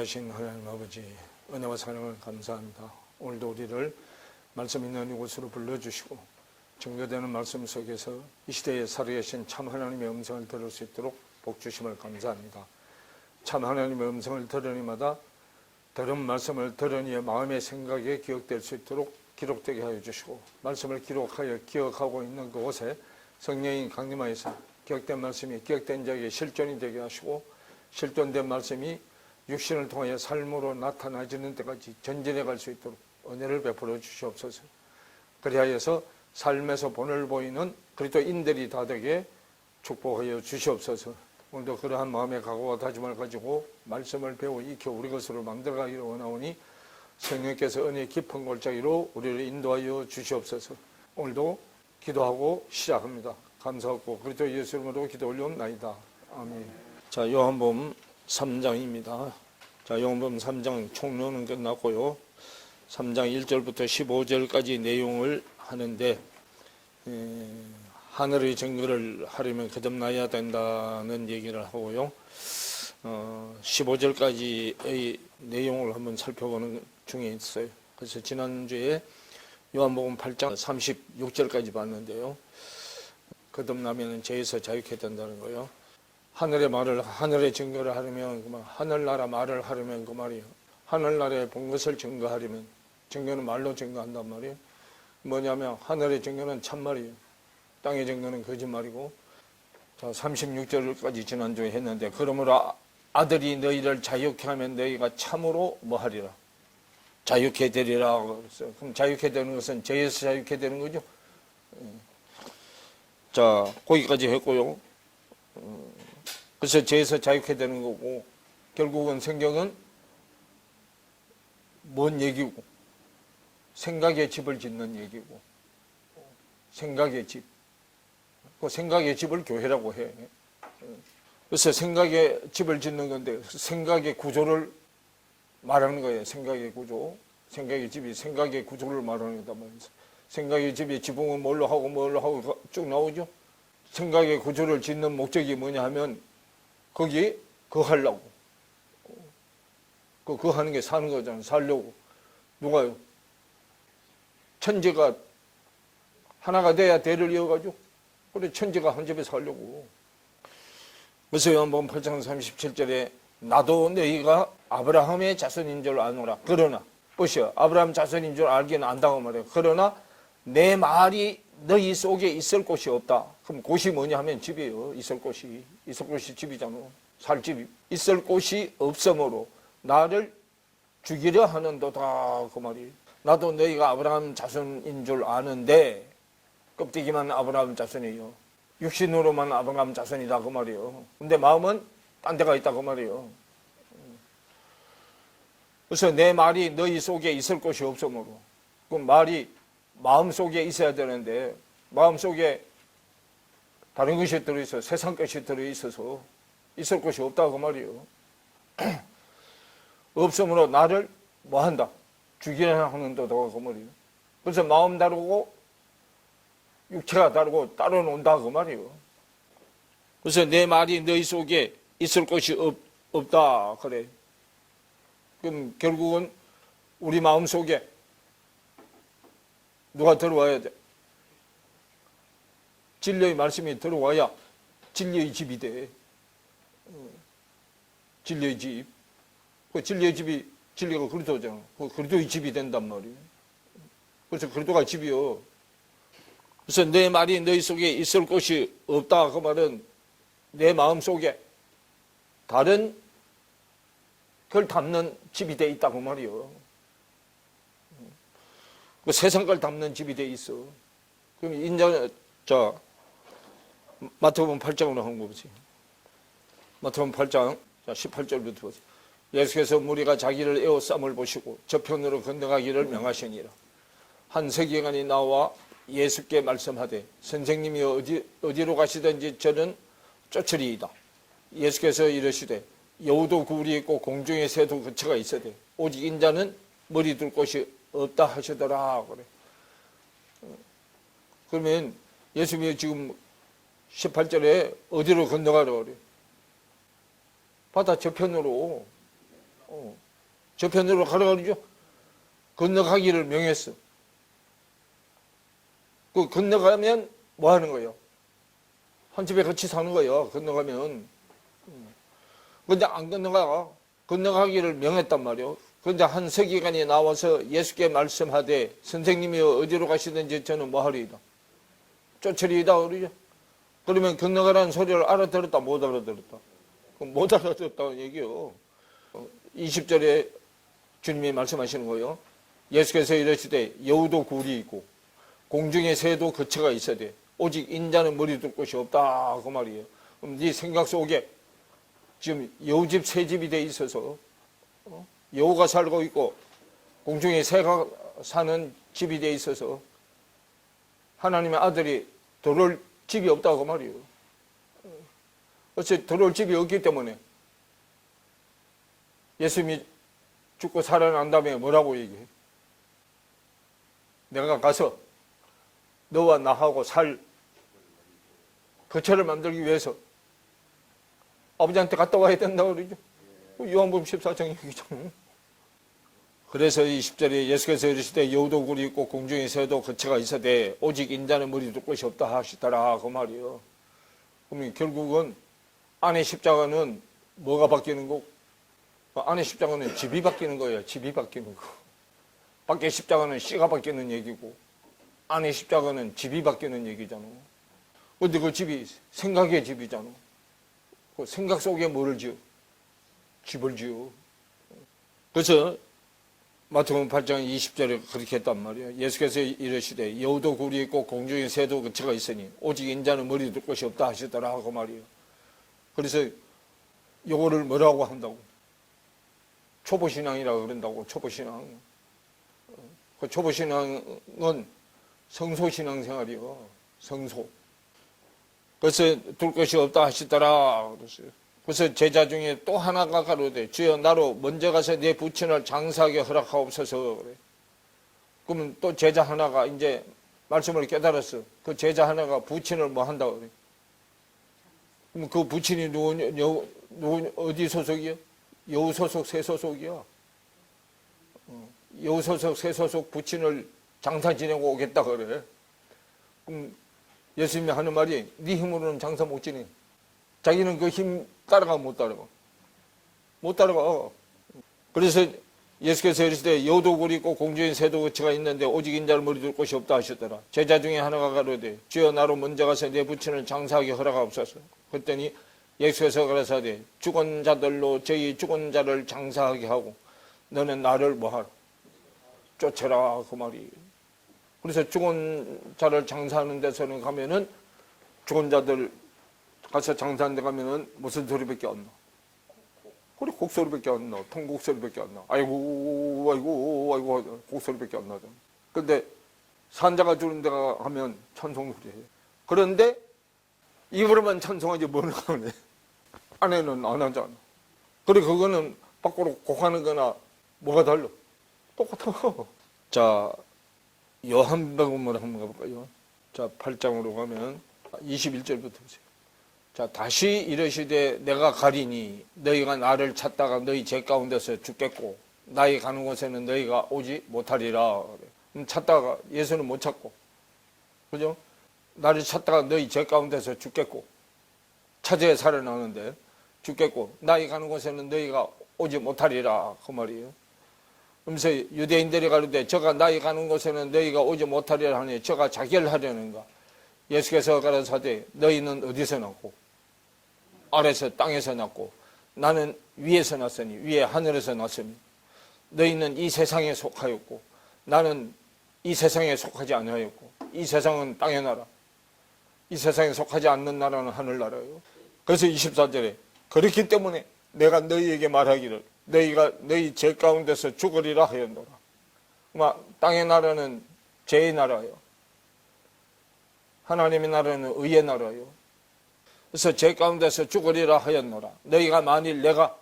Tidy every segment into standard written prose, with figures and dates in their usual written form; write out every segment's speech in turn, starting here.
자비하신 하나님 아버지, 은혜와 사랑을 감사합니다. 오늘도 우리를 말씀 있는 이곳으로 불러주시고 증거되는 말씀 속에서 이 시대에 살아계신 참 하나님의 음성을 들을 수 있도록 복 주심을 감사합니다. 참 하나님의 음성을 들으니마다 들은 말씀을 들으니 마음의 생각에 기억될 수 있도록 기록되게 하여 주시고, 말씀을 기록하여 기억하고 있는 그곳에 성령이 강림하여서 기억된 말씀이 기억된 자에게 실존이 되게 하시고, 실존된 말씀이 육신을 통하여 삶으로 나타나지는 데까지 전진해 갈 수 있도록 은혜를 베풀어 주시옵소서. 그리하여서 삶에서 본을 보이는 그리스도인들이 다 되게 축복하여 주시옵소서. 오늘도 그러한 마음의 각오와 다짐을 가지고 말씀을 배워 익혀 우리 것으로 만들어가기를 원하오니 성령께서 은혜 깊은 골짜기로 우리를 인도하여 주시옵소서. 오늘도 기도하고 시작합니다. 감사하고 그리스도 예수 이름으로 기도 올려옵나이다. 아멘. 자, 요한복음 3장입니다. 자, 요한복음 3장 총론은 끝났고요. 3장 1절부터 15절까지 내용을 하는데, 하늘의 증거를 하려면 거듭나야 된다는 얘기를 하고요. 15절까지의 내용을 한번 살펴보는 중에 있어요. 그래서 지난주에 요한복음 8장 36절까지 봤는데요. 거듭나면 죄에서 자유케 된다는 거예요. 하늘의 말을, 하늘의 증거를 하려면 그 말, 하늘나라 말을 하려면 그 말이에요. 하늘나라에 본 것을 증거하려면, 증거는 말로 증거한단 말이에요. 뭐냐면 하늘의 증거는 참말이에요. 땅의 증거는 거짓말이고. 자, 36절까지 지난주에 했는데, 그러므로 아들이 너희를 자유케 하면 너희가 참으로 뭐 하리라? 자유케 되리라. 그럼 자유케 되는 것은 죄에서 자유케 되는 거죠. 자, 거기까지 했고요. 그래서 죄에서 자유케 되는 거고, 결국은 성경은 뭔 얘기고, 생각의 집을 짓는 얘기고, 생각의 집. 그 생각의 집을 교회라고 해. 그래서 생각의 집을 짓는 건데, 생각의 구조를 말하는 거예요. 생각의 구조. 생각의 집이 생각의 구조를 말하는 거다 말이죠. 생각의 집이 지붕은 뭘로 하고 쭉 나오죠. 생각의 구조를 짓는 목적이 뭐냐 하면, 거기에 거하려고. 거하는 게 사는 거잖아. 살려고. 누가요? 천재가 하나가 돼야 대를 이어가죠. 그래, 천재가 한 집에 살려고. 그래서 요한복음 8장 37절에 나도 너희가 아브라함의 자손인 줄 아노라. 그러나, 보시오. 아브라함 자손인 줄 알기는 안다고 말해요. 그러나 내 말이 너희 속에 있을 곳이 없다. 그럼 곳이 뭐냐 하면 집이에요. 있을 곳이 집이잖아. 살 집이. 있을 곳이 없으므로 나를 죽이려 하는도다. 그 말이. 나도 너희가 아브라함 자손인 줄 아는데, 껍데기만 아브라함 자손이에요. 육신으로만 아브라함 자손이다. 그 말이에요. 근데 마음은 딴 데가 있다. 그 말이에요. 그래서 내 말이 너희 속에 있을 곳이 없으므로. 그 말이 마음 속에 있어야 되는데, 마음 속에 다른 것이 들어있어. 세상 것이 들어있어서 있을 곳이 없다. 그 말이에요. 없으므로 나를 뭐 한다? 죽이려 하는도다. 그 말이에요. 그래서 마음 다르고 육체가 다르고 따로 논다. 그 말이에요. 그래서 내 말이 너희 속에 있을 곳이 없다. 그래. 그럼 결국은 우리 마음 속에 누가 들어와야 돼? 진리의 말씀이 들어와야 진리의 집이 돼. 진리의 집. 그 진리의 집이, 진리가 그리스도잖아. 그 그리스도의 집이 된단 말이에요. 그래서 그리스도가 집이요. 그래서 내 말이 너희 속에 있을 곳이 없다. 그 말은 내 마음 속에 다른 걸 담는 집이 돼 있다. 그 말이요. 그 세상 걸 담는 집이 돼 있어. 그럼 인자, 자, 마태복음 8장으로 한 거 보세요. 마태복음 8장, 자, 18절부터 보세요. 예수께서 무리가 자기를 에워싸움을 보시고 저편으로 건너가기를 명하시니라. 한 서기관이 나와 예수께 말씀하되, 선생님이 어디로 가시든지 저는 쫓으리이다. 예수께서 이르시되, 여우도 굴이 있고 공중의 새도 그처가 있어되 오직 인자는 머리 둘 곳이 없다 하시더라. 그래. 그러면 예수님이 지금 18절에 어디로 건너가라 그래. 바다 저편으로 저편으로 가라 그러죠. 건너가기를 명했어. 그 건너가면 뭐 하는 거예요? 한 집에 같이 사는 거예요. 건너가면. 근데 안 건너가. 건너가기를 명했단 말이에요. 근데 한 서기관이 나와서 예수께 말씀하되 선생님이 어디로 가시든지 저는 뭐 하리이다. 쫓으리이다 그러죠. 그러면 건너가라는 소리를 알아들었다 못 알아들었다. 못 알아들었다는 얘기요. 20절에 주님이 말씀하시는 거예요. 예수께서 이러시되 여우도 굴이 있고 공중의 새도 거처가 있어야 돼. 오직 인자는 머리 둘 곳이 없다 그 말이에요. 그럼 네 생각 속에 지금 여우집 새집이 돼 있어서 여우가 살고 있고 공중에 새가 사는 집이 돼 있어서 하나님의 아들이 들어올 집이 없다고 말이에요. 어째 들어올 집이 없기 때문에 예수님이 죽고 살아난 다음에 뭐라고 얘기해? 내가 가서 너와 나하고 살 거처를 만들기 위해서 아버지한테 갔다 와야 된다고 그러죠. 요한복음 14장 얘기잖아요. 그래서 20절에 예수께서 이르시되 여우도 굴이 있고 공중의 새도 거처가 있어되 오직 인자는 머리 둘 곳이 없다 하시더라 그 말이에요. 그러면 결국은 안의 십자가는 뭐가 바뀌는 거고 안의 십자가는 집이 바뀌는 거예요. 집이 바뀌는 거. 밖의 십자가는 씨가 바뀌는 얘기고 안의 십자가는 집이 바뀌는 얘기잖아. 근데 그 집이 생각의 집이잖아. 그 생각 속에 뭐를 지어? 집을 지어. 그래서 마태복음 8장 20절에 그렇게 했단 말이에요. 예수께서 이르시되 여우도 굴이 있고 공중에 새도 거처가 있으니 오직 인자는 머리 둘 곳이 없다 하시더라 그 말이에요. 그래서 요거를 뭐라고 한다고? 초보신앙이라고 그런다고. 초보신앙. 그 초보신앙은 성소신앙생활이요. 성소. 그래서 둘 것이 없다 하시더라 그랬어요. 그래서 제자 중에 또 하나가 가로되 주여 나로 먼저 가서 내 부친을 장사하게 허락하옵소서 그래. 그러면 또 제자 하나가 이제 말씀을 깨달았어. 그 제자 하나가 부친을 뭐 한다 그래. 그럼 그 부친이 누구 어디 소속이요? 여우 소속, 새 소속이요. 여우 소속, 새 소속 부친을 장사 지내고 오겠다 그래. 그럼 예수님이 하는 말이 네 힘으로는 장사 못 지내. 자기는 그 힘 따라가 못 따라가. 못 따라가. 그래서 예수께서 이르시되 여우도 굴이 있고 공중에 새도 거처가 있는데 오직 인자를 머리 둘 곳이 없다 하셨더라. 제자 중에 하나가 가로되 주여 나로 먼저 가서 내 부친을 장사하게 허락하옵소서. 그랬더니 예수께서 가라사대 죽은 자들로 저희 죽은 자를 장사하게 하고 너는 나를 뭐하라? 쫓아라 그 말이에요. 그래서 죽은 자를 장사하는 데서는 가면은 죽은 자들 가서 장사하는 데 가면은 무슨 소리밖에 안 나. 그래 곡소리밖에 안 나. 통곡소리밖에 안 나. 아이고 아이고 아이고 곡소리밖에 안 나잖아. 근데 산자가 주는 데가 가면 찬송소리 해요. 그런데 입으로만 찬송하지 뭘 하네. 안에는 안 하잖아. 그래 그거는 밖으로 곡하는 거나 뭐가 달라? 똑같아. 자 요한복음을 한번 가볼까요? 자 8장으로 가면 21절부터 보세요. 자 다시 이르시되 내가 가리니 너희가 나를 찾다가 너희 죄 가운데서 죽겠고 나의 가는 곳에는 너희가 오지 못하리라. 그래. 찾다가 예수는 못 찾고 그죠? 나를 찾다가 너희 죄 가운데서 죽겠고 찾아야 살아나는데 죽겠고 나의 가는 곳에는 너희가 오지 못하리라 그 말이에요. 그러면서 유대인들이 가로되 저가 나의 가는 곳에는 너희가 오지 못하리라 하니 저가 자결 하려는가. 예수께서 가라사대 너희는 어디서 났고 아래서 땅에서 났고 나는 위에서 났으니 위에 하늘에서 났으니 너희는 이 세상에 속하였고 나는 이 세상에 속하지 아니하였고 이 세상은 땅의 나라 이 세상에 속하지 않는 나라는 하늘나라예요. 그래서 24절에 그렇기 때문에 내가 너희에게 말하기를 너희가 너희 죄 가운데서 죽으리라 하였노라. 땅의 나라는 죄의 나라예요. 하나님의 나라는 의의 나라예요. 그래서 죄 가운데서 죽으리라 하였노라. 너희가 만일 내가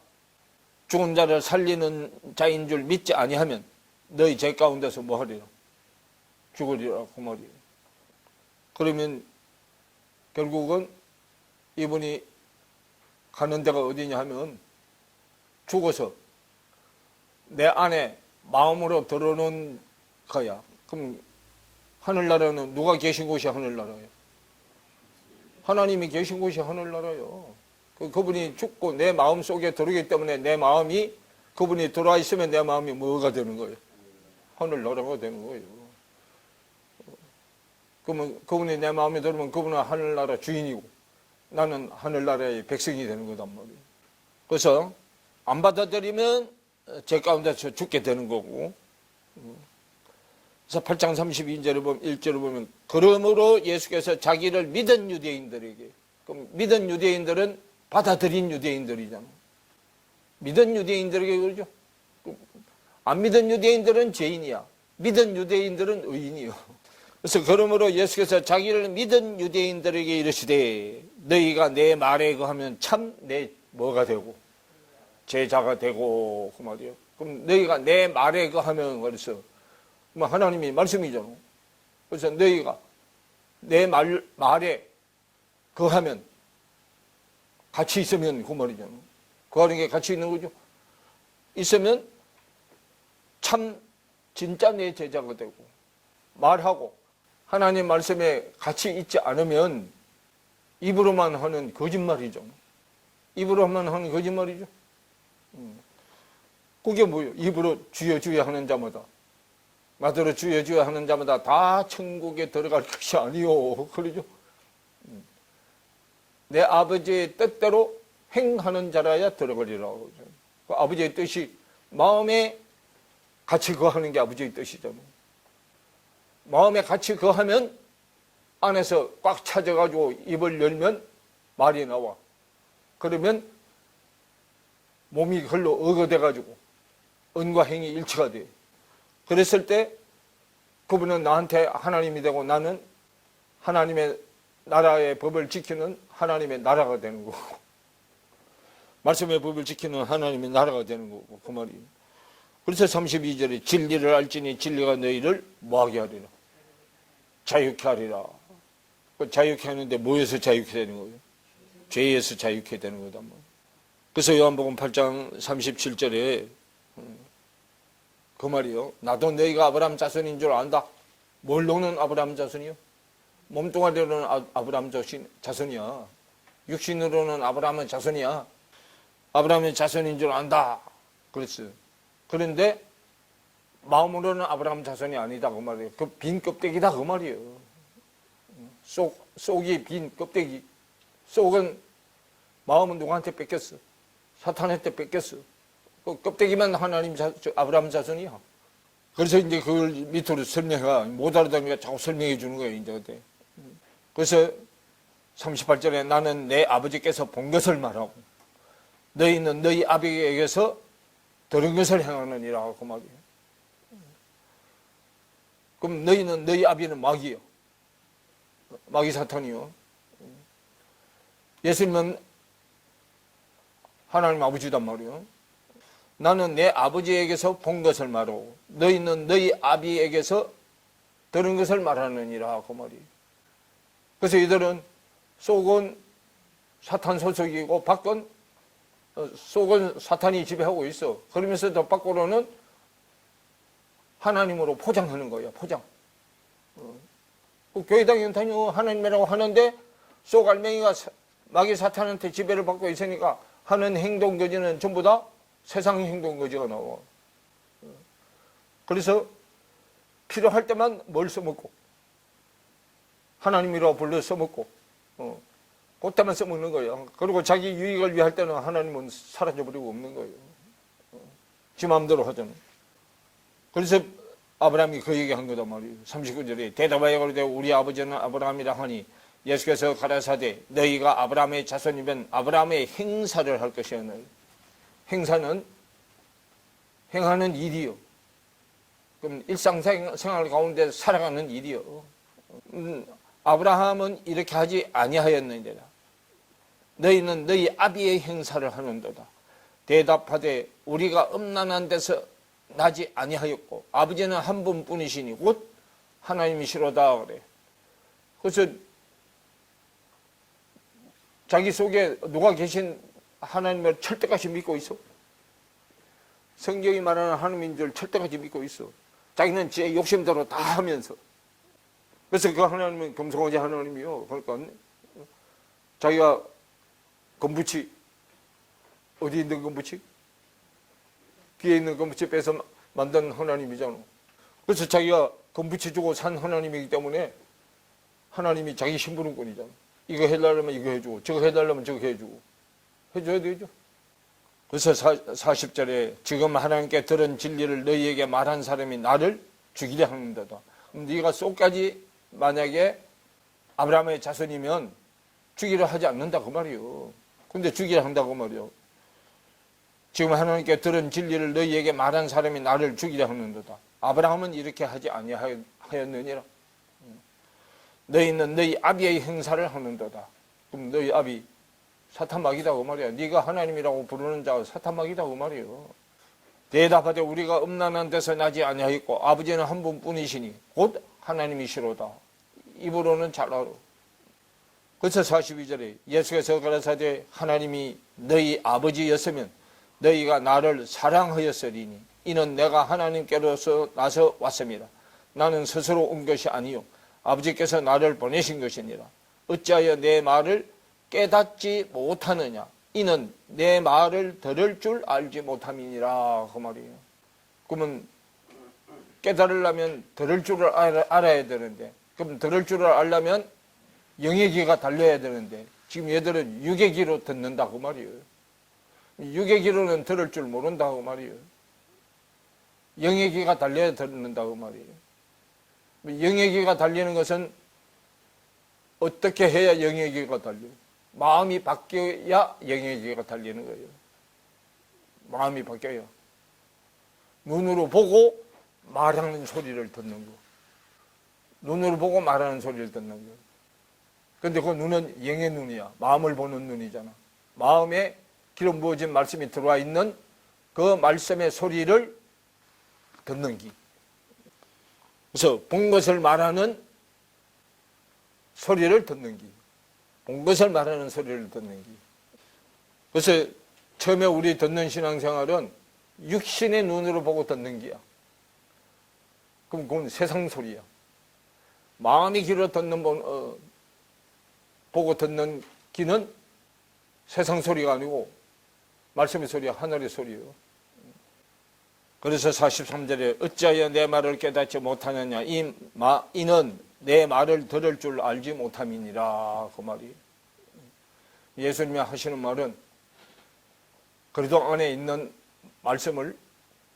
죽은 자를 살리는 자인 줄 믿지 아니하면 너희 죄 가운데서 뭐 하리라? 죽으리라 그 말이에요. 그러면 결국은 이분이 가는 데가 어디냐 하면 죽어서 내 안에 마음으로 들어오는 거야. 그럼 하늘나라는 누가 계신 곳이 하늘나라예요? 하나님이 계신 곳이 하늘나라예요. 그분이 죽고 내 마음 속에 들어오기 때문에 내 마음이, 그분이 들어와 있으면 내 마음이 뭐가 되는 거예요? 하늘나라가 되는 거예요. 그러면 그분이 내 마음에 들으면 그분은 하늘나라 주인이고 나는 하늘나라의 백성이 되는 거단 말이에요. 그래서 안 받아들이면 죄 가운데서 죽게 되는 거고. 그래서 8장 32절을 보면, 1절을 보면, 그러므로 예수께서 자기를 믿은 유대인들에게, 그럼 믿은 유대인들은 받아들인 유대인들이잖아. 믿은 유대인들에게 그러죠. 안 믿은 유대인들은 죄인이야. 믿은 유대인들은 의인이요. 그래서 그러므로 예수께서 자기를 믿은 유대인들에게 이르시되 너희가 내 말에 거하면 참 내 뭐가 되고 제자가 되고 그 말이에요. 그럼 너희가 내 말에 거하면 그래서 뭐 하나님이 말씀이잖아. 그래서 너희가 내 말에 거하면 같이 있으면 그 말이잖아. 거하는 게 같이 있는 거죠. 있으면 참 진짜 내 제자가 되고, 말하고 하나님 말씀에 같이 있지 않으면 입으로만 하는 거짓말이죠. 입으로만 하는 거짓말이죠. 그게 뭐예요? 입으로 주여 주여 하는 자마다, 말대로 주여 주여 하는 자마다 다 천국에 들어갈 것이 아니요. 그러죠. 내 아버지의 뜻대로 행하는 자라야 들어가리라고. 그 아버지의 뜻이 마음에 같이 거하는 게 아버지의 뜻이잖아요. 마음에 같이 거하면 안에서 꽉 차져가지고 입을 열면 말이 나와. 그러면 몸이 걸로 어거돼가지고 은과 행이 일치가 돼. 그랬을 때 그분은 나한테 하나님이 되고 나는 하나님의 나라의 법을 지키는 하나님의 나라가 되는 거고, 말씀의 법을 지키는 하나님의 나라가 되는 거고, 그 말이에요. 그래서 32절에 진리를 알지니 진리가 너희를 뭐하게 하리라? 자유케 하리라. 자유케 하는데 뭐에서 자유케 되는 거예요? 죄에서 자유케 되는 거다. 그래서 요한복음 8장 37절에 그 말이요. 나도 너희가 아브라함 자손인 줄 안다. 뭘로는 아브라함 자손이요? 몸뚱아리로는 아브라함 자손이야. 육신으로는 아브라함은 자손이야. 아브라함의 자손인 줄 안다. 그랬어요. 그런데 마음으로는 아브라함 자손이 아니다 그 말이에요. 그 빈 껍데기다 그 말이에요. 속이 빈 껍데기. 속은, 마음은 누구한테 뺏겼어? 사탄한테 뺏겼어. 그 껍데기만 하나님 아브라함 자손이야. 그래서 이제 그걸 밑으로 설명해가 못 알아듣으니까 자꾸 설명해 주는 거예요. 이제 그때. 그래서 38절에 나는 내 아버지께서 본 것을 말하고 너희는 너희 아버지에게서 들은 것을 행하느니라 그 말이에요. 그럼 너희는 너희 아비는 마귀요. 마귀 사탄이요. 예수님은 하나님 아버지단 말이에요. 나는 내 아버지에게서 본 것을 말하고 너희는 너희 아비에게서 들은 것을 말하느니라 그 말이에요. 그래서 이들은 속은 사탄 소속이고 밖은 속은 사탄이 지배하고 있어. 그러면서 더 밖으로는 하나님으로 포장하는 거예요. 포장. 교회 다니는 하나님이라고 하는데 속 알맹이가 마귀 사탄한테 지배를 받고 있으니까 하는 행동 거지는 전부 다 세상 행동 거지가 나와. 그래서 필요할 때만 뭘 써먹고 하나님이라고 불러 써먹고 그때만 써먹는 거예요. 그리고 자기 유익을 위할 때는 하나님은 사라져버리고 없는 거예요. 지 마음대로 하잖아. 그래서 아브라함이 그 얘기한 거단 말이에요. 39절에 대답하여 그러되 우리 아버지는 아브라함이라 하니 예수께서 가라사대 너희가 아브라함의 자손이면 아브라함의 행사를 할 것이야. 행사는 행하는 일이요. 그럼 일상생활 가운데 살아가는 일이요. 아브라함은 이렇게 하지 아니하였느니라. 너희는 너희 아비의 행사를 하는도다. 대답하되 우리가 음란한 데서 나지 아니하였고 아버지는 한 분뿐이시니 곧 하나님이시로다 그래. 그래서 자기 속에 누가 계신 하나님을 철떡같이 믿고 있어. 성경이 말하는 하나님인 줄 철저하게 믿고 있어. 자기는 제 욕심대로 다 하면서. 그래서 그 하나님은 겸손하지 하나님이요. 그러니까 자기가 건부치, 어디 있는 건부치? 뒤에 있는 건부치 빼서 만든 하나님이잖아. 그래서 자기가 건부치 주고 산 하나님이기 때문에 하나님이 자기 심부름꾼이잖아. 이거 해달라면 이거 해주고 저거 해달라면 저거 해주고 해줘야 되죠. 그래서 40절에 지금 하나님께 들은 진리를 너희에게 말한 사람이 나를 죽이려 하는도다. 네가 쏙까지 만약에 아브라함의 자손이면 죽이려 하지 않는다 그 말이요. 근데 죽이려 한다고 말이요. 지금 하나님께 들은 진리를 너희에게 말한 사람이 나를 죽이려 하는도다. 아브라함은 이렇게 하지 아니하였느니라. 너희는 너희 아비의 행사를 하는도다. 그럼 너희 아비 사탄마귀다 그 말이야. 네가 하나님이라고 부르는 자가 사탄마귀다 그 말이에요. 대답하되 우리가 음란한 데서 나지 아니하였고 아버지는 한 분뿐이시니 곧 하나님이시로다. 입으로는 잘 알아. 그래서 42절에 예수께서 가라사대 하나님이 너희 아버지였으면 너희가 나를 사랑하였으리니 이는 내가 하나님께로서 나서 왔습니다. 나는 스스로 온 것이 아니요 아버지께서 나를 보내신 것이니라. 어찌하여 내 말을 깨닫지 못하느냐. 이는 내 말을 들을 줄 알지 못함이니라. 그 말이에요. 그러면 깨달으려면 들을 줄을 알아야 되는데, 그럼 들을 줄을 알려면 영의 귀가 달려야 되는데 지금 얘들은 육의 귀로 듣는다 그 말이에요. 육의 귀로는 들을 줄 모른다 그 말이에요. 영의 귀가 달려야 듣는다 그 말이에요. 영의 귀가 달리는 것은 어떻게 해야 영의 귀가 달려요? 마음이 바뀌어야 영의 귀가 달리는 거예요. 마음이 바뀌어요. 눈으로 보고 말하는 소리를 듣는 거. 눈으로 보고 말하는 소리를 듣는 거. 근데 그 눈은 영의 눈이야. 마음을 보는 눈이잖아. 마음에 기름 부어진 말씀이 들어와 있는 그 말씀의 소리를 듣는 귀. 그래서 본 것을 말하는 소리를 듣는 귀. 본 것을 말하는 소리를 듣는 귀. 그래서 처음에 우리 듣는 신앙생활은 육신의 눈으로 보고 듣는 귀야. 그럼 그건 세상 소리야. 마음의 귀로 보고 듣는 귀는 세상 소리가 아니고 말씀의 소리야. 하늘의 소리예요. 그래서 43절에 어찌하여 내 말을 깨닫지 못하느냐. 이는 내 말을 들을 줄 알지 못함이니라. 그 말이. 예수님이 하시는 말은 그래도 안에 있는 말씀을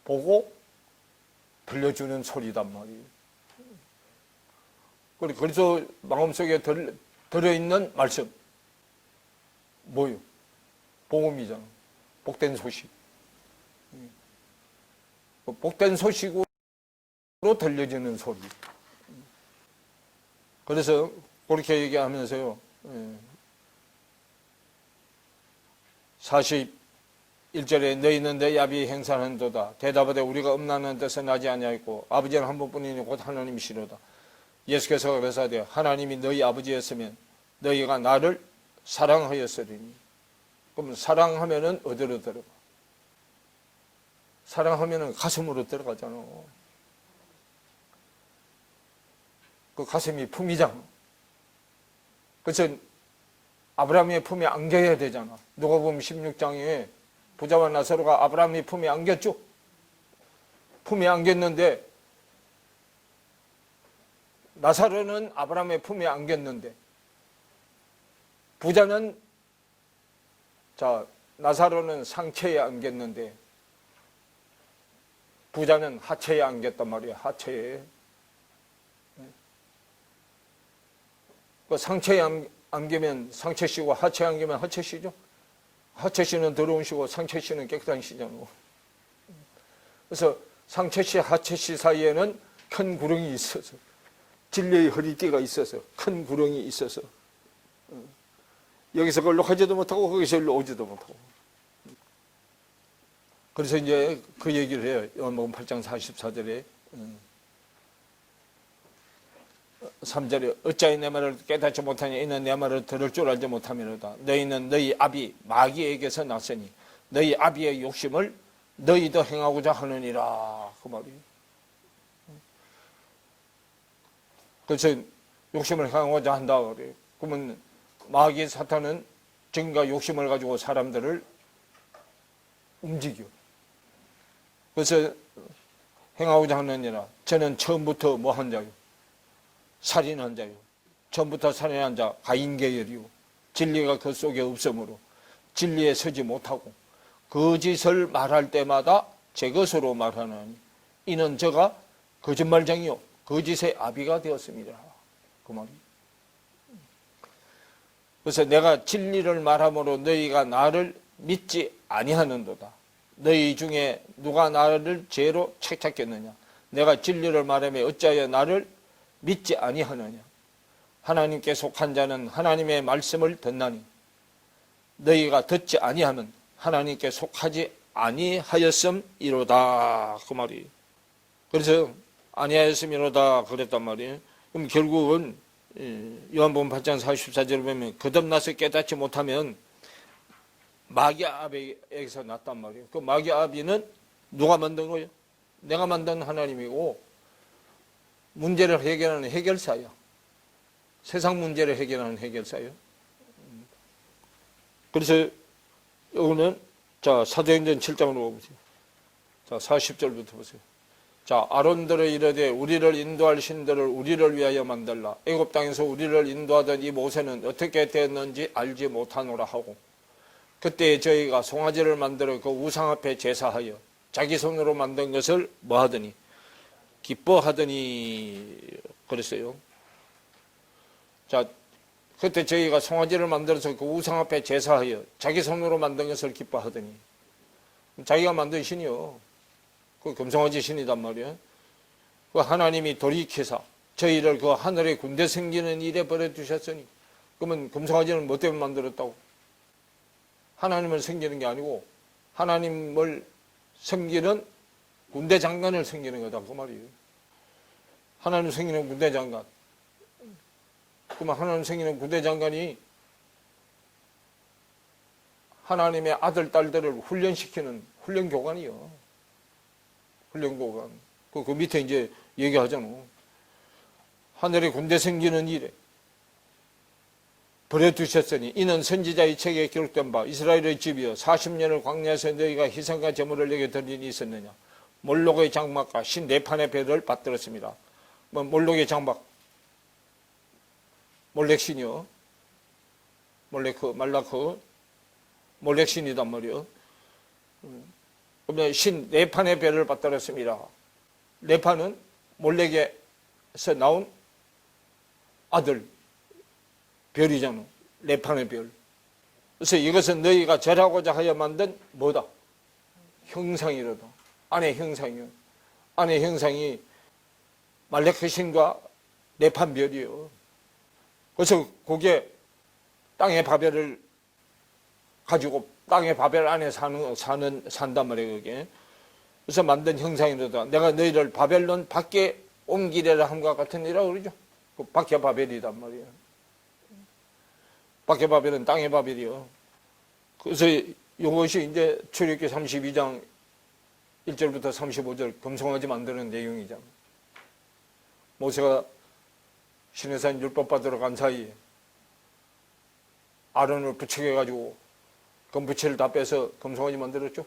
보고 들려주는 소리단 말이에요. 그래서 마음속에 들어있는 말씀 뭐요? 복음이잖아. 복된 소식. 복된 소식으로 들려지는 소리. 그래서 그렇게 얘기하면서요. 41절에 너희는 너희 아비의 행사한도다. 대답하되 우리가 음란한 데서 나지 아니하였고 아버지는 한 분뿐이니 곧 하나님이시로다. 예수께서 그러사되 하나님이 너희 아버지였으면 너희가 나를 사랑하였으리니. 그럼 사랑하면은 어디로 들어가? 사랑하면은 가슴으로 들어가잖아. 그 가슴이 품이잖아. 그래서 아브라함의 품에 안겨야 되잖아. 누가복음 16장에 부자와 나사로가 아브라함의 품에 안겼죠. 품에 안겼는데 나사로는 아브라함의 품에 안겼는데 부자는 나사로는 상체에 안겼는데 부자는 하체에 안겼단 말이야. 하체에. 그 상체에 안기면 상체시고 하체에 안기면 하체시죠. 하체시는 더러운 시고 상체시는 깨끗한 시잖아. 그래서 상체시 하체시 사이에는 큰 구렁이 있어서 진리의 허리띠가 있어서 큰 구렁이 있어서 여기서 걸로 가지도 못하고 거기서 일로 오지도 못하고. 그래서 이제 그 얘기를 해요. 요한복음 8장 44절에 3절에 어찌하여 내 말을 깨닫지 못하냐. 이는 내 말을 들을 줄 알지 못함이로다. 너희는 너희 아비 마귀에게서 났으니 너희 아비의 욕심을 너희도 행하고자 하느니라 그 말이에요. 그래서 욕심을 행하고자 한다 그래요. 그러면 마귀 사탄은 정과 욕심을 가지고 사람들을 움직여. 그래서 행하고자 하느니라. 저는 처음부터 뭐 한 자요? 살인한 자요. 처음부터 살인한 자 가인 계열이요. 진리가 그 속에 없으므로 진리에 서지 못하고 거짓을 말할 때마다 제 것으로 말하나니 이는 저가 거짓말쟁이요 거짓의 아비가 되었습니다. 그 말이. 그래서 내가 진리를 말함으로 너희가 나를 믿지 아니하는도다. 너희 중에 누가 나를 죄로 책잡겠느냐? 내가 진리를 말하며 어찌하여 나를 믿지 아니하느냐? 하나님께 속한 자는 하나님의 말씀을 듣나니 너희가 듣지 아니하면 하나님께 속하지 아니하였음이로다 그 말이. 그래서 아니하였음이로다 그랬단 말이에요. 그럼 결국은 요한복음 8장 44절을 보면 거듭나서 깨닫지 못하면 마귀아비에게서 났단 말이에요. 그 마귀아비는 누가 만든 거예요? 내가 만든 하나님이고 문제를 해결하는 해결사야. 세상 문제를 해결하는 해결사예요. 그래서 여기는 자 사도행전 7장으로 보세요. 자 40절부터 보세요. 자 아론들을 이르되 우리를 인도할 신들을 우리를 위하여 만들라. 애굽 땅에서 우리를 인도하던 이 모세는 어떻게 되었는지 알지 못하노라 하고 그때 저희가 송아지를 만들어 그 우상 앞에 제사하여 자기 손으로 만든 것을 뭐 하더니 기뻐하더니 그랬어요. 자 그때 저희가 송아지를 만들어서 그 우상 앞에 제사하여 자기 손으로 만든 것을 기뻐하더니 자기가 만든 신이요. 그 금송아지 신이단 말이에요. 그 하나님이 돌이켜서 저희를 그 하늘의 군대 생기는 일에 버려두셨으니 그러면 금송아지는 뭐 때문에 만들었다고? 하나님을 섬기는 게 아니고 하나님을 섬기는 군대 장관을 섬기는 거다 그 말이에요. 하나님 섬기는 군대 장관. 그러면 하나님 섬기는 군대 장관이 하나님의 아들 딸들을 훈련시키는 훈련교관이요. 훈련교관. 그 밑에 이제 얘기하잖아. 하늘의 군대 섬기는 일에 버려두셨으니 이는 선지자의 책에 기록된 바 이스라엘의 집이여 40년을 광야에서 너희가 희생과 제물을 내게 드리니 있었느냐. 몰록의 장막과 신 네 판의 배를 받들었습니다. 뭐 몰록의 장막 몰렉신이요. 몰레크 말라크 몰렉신이단 말이요. 그러면 신 네 판의 배를 받들었습니다. 네 판은 몰렉에서 나온 아들 별이잖아. 네 판의 별. 그래서 이것은 너희가 절하고자 하여 만든 뭐다? 형상이로다. 안의 형상이요. 안의 형상이 말레크 신과 네 판 별이요. 그래서 그게 땅의 바벨을 가지고 땅의 바벨 안에 산단 말이에요, 그게. 그래서 만든 형상이로다. 내가 너희를 바벨론 밖에 옮기려라 함과 같은 이라고 그러죠. 그 밖에 바벨이단 말이에요. 밖에 바벨은 땅의 바벨이요. 그래서 이것이 이제 출애굽기 32장 1절부터 35절 금송아지 만드는 내용이잖아요. 모세가 시내산 율법 받으러 간 사이에 아론을 부축해가지고 금부채를 다 빼서 금송아지 만들었죠.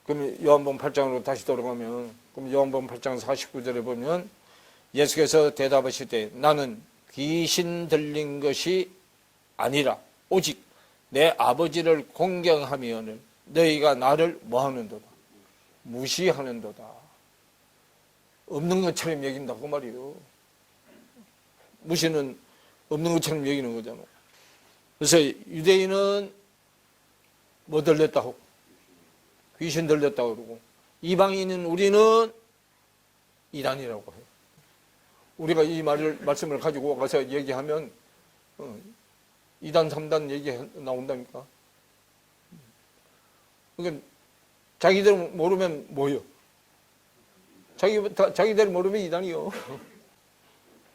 그럼 요한복음 8장으로 다시 돌아가면 그럼 요한복음 8장 49절에 보면 예수께서 대답하실 때 나는 귀신 들린 것이 아니라 오직 내 아버지를 공경하면은 너희가 나를 뭐하는도다? 무시하는도다. 없는 것처럼 여긴다 그 말이에요. 무시는 없는 것처럼 여기는 거잖아. 그래서 유대인은 뭐 들렸다고? 귀신 들렸다고 그러고 이방인은 우리는 이단이라고 해요. 우리가 이 말씀을 가지고 가서 얘기하면 2단 3단 얘기 나온다니까. 그러니까 자기들 모르면 뭐요? 자기들 모르면 이단이요.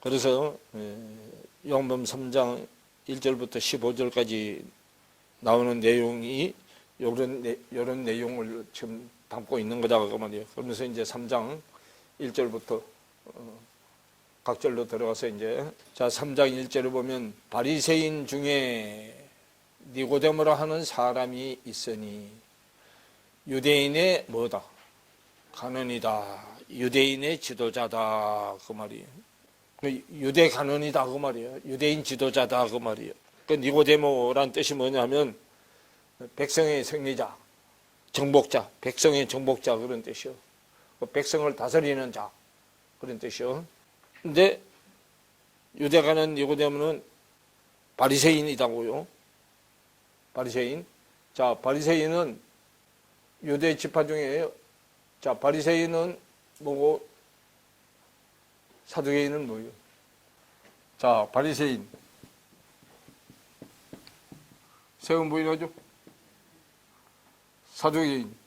그래서 요한복음 3장 1절부터 15절까지 나오는 내용이 이런 내용을 지금 담고 있는 거다 그 말이에요. 그러면서 이제 3장 1절부터 각절로 들어가서 이제 3장 1절을 보면 바리새인 중에 니고데모라 하는 사람이 있으니 유대인의 뭐다? 간언이다. 유대인의 지도자다 그 말이에요. 유대 간언이다 그 말이에요. 유대인 지도자다 그 말이에요. 그 니고데모란 뜻이 뭐냐면 백성의 승리자, 정복자, 백성의 정복자 그런 뜻이요. 백성을 다스리는 자 그런 뜻이요. 근데 유대가는 니고데모는 바리새인이다고요. 바리새인. 자, 바리새인은 유대 지파 중에요. 자, 바리새인은 뭐고 사두개인은 뭐예요? 자, 바리새인. 세운 부인하죠? 사두개인.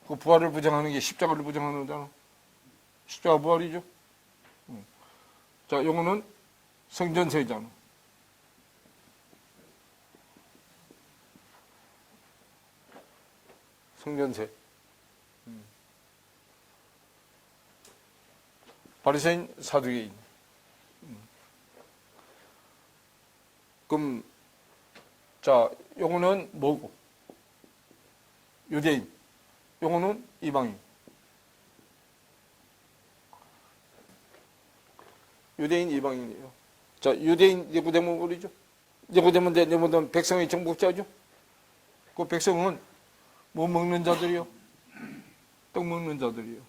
그 부활을 부정하는 게 십자가를 부정하는 거잖아. 십자가 부활이죠. 자, 요거는 성전세잖아. 성전세. 바리새인, 사두개인. 그럼 자, 요거는 뭐고? 유대인. 요거는 이방인. 유대인, 이방인이에요. 자, 유대인 니고데모 그러죠? 니고데모는 백성의 정복자죠? 그 백성은 뭐 먹는 자들이요? 떡 먹는 자들이요.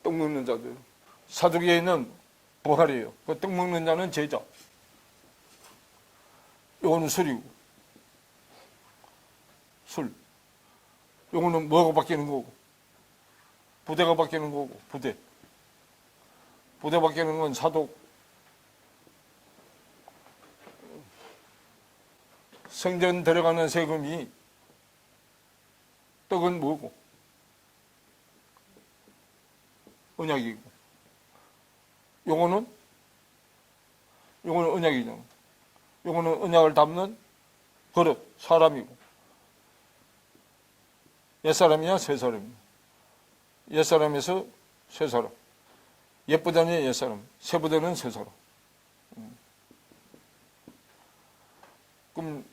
떡 먹는 자들. 사두개인은 부활이에요. 그 떡 먹는 자는 제자. 요거는 술이고. 술. 요거는 뭐가 바뀌는 거고? 부대가 바뀌는 거고, 부대. 부대 바뀌는 건 사독. 성전 들어가는 세금이 떡은 뭐고? 언약이고. 요거는 언약이잖아. 요거는 언약을 담는 그릇, 사람이고. 옛사람이야, 새사람이야. 옛사람에서 새사람. 옛부대는 옛사람, 새부대는 새사람. 그럼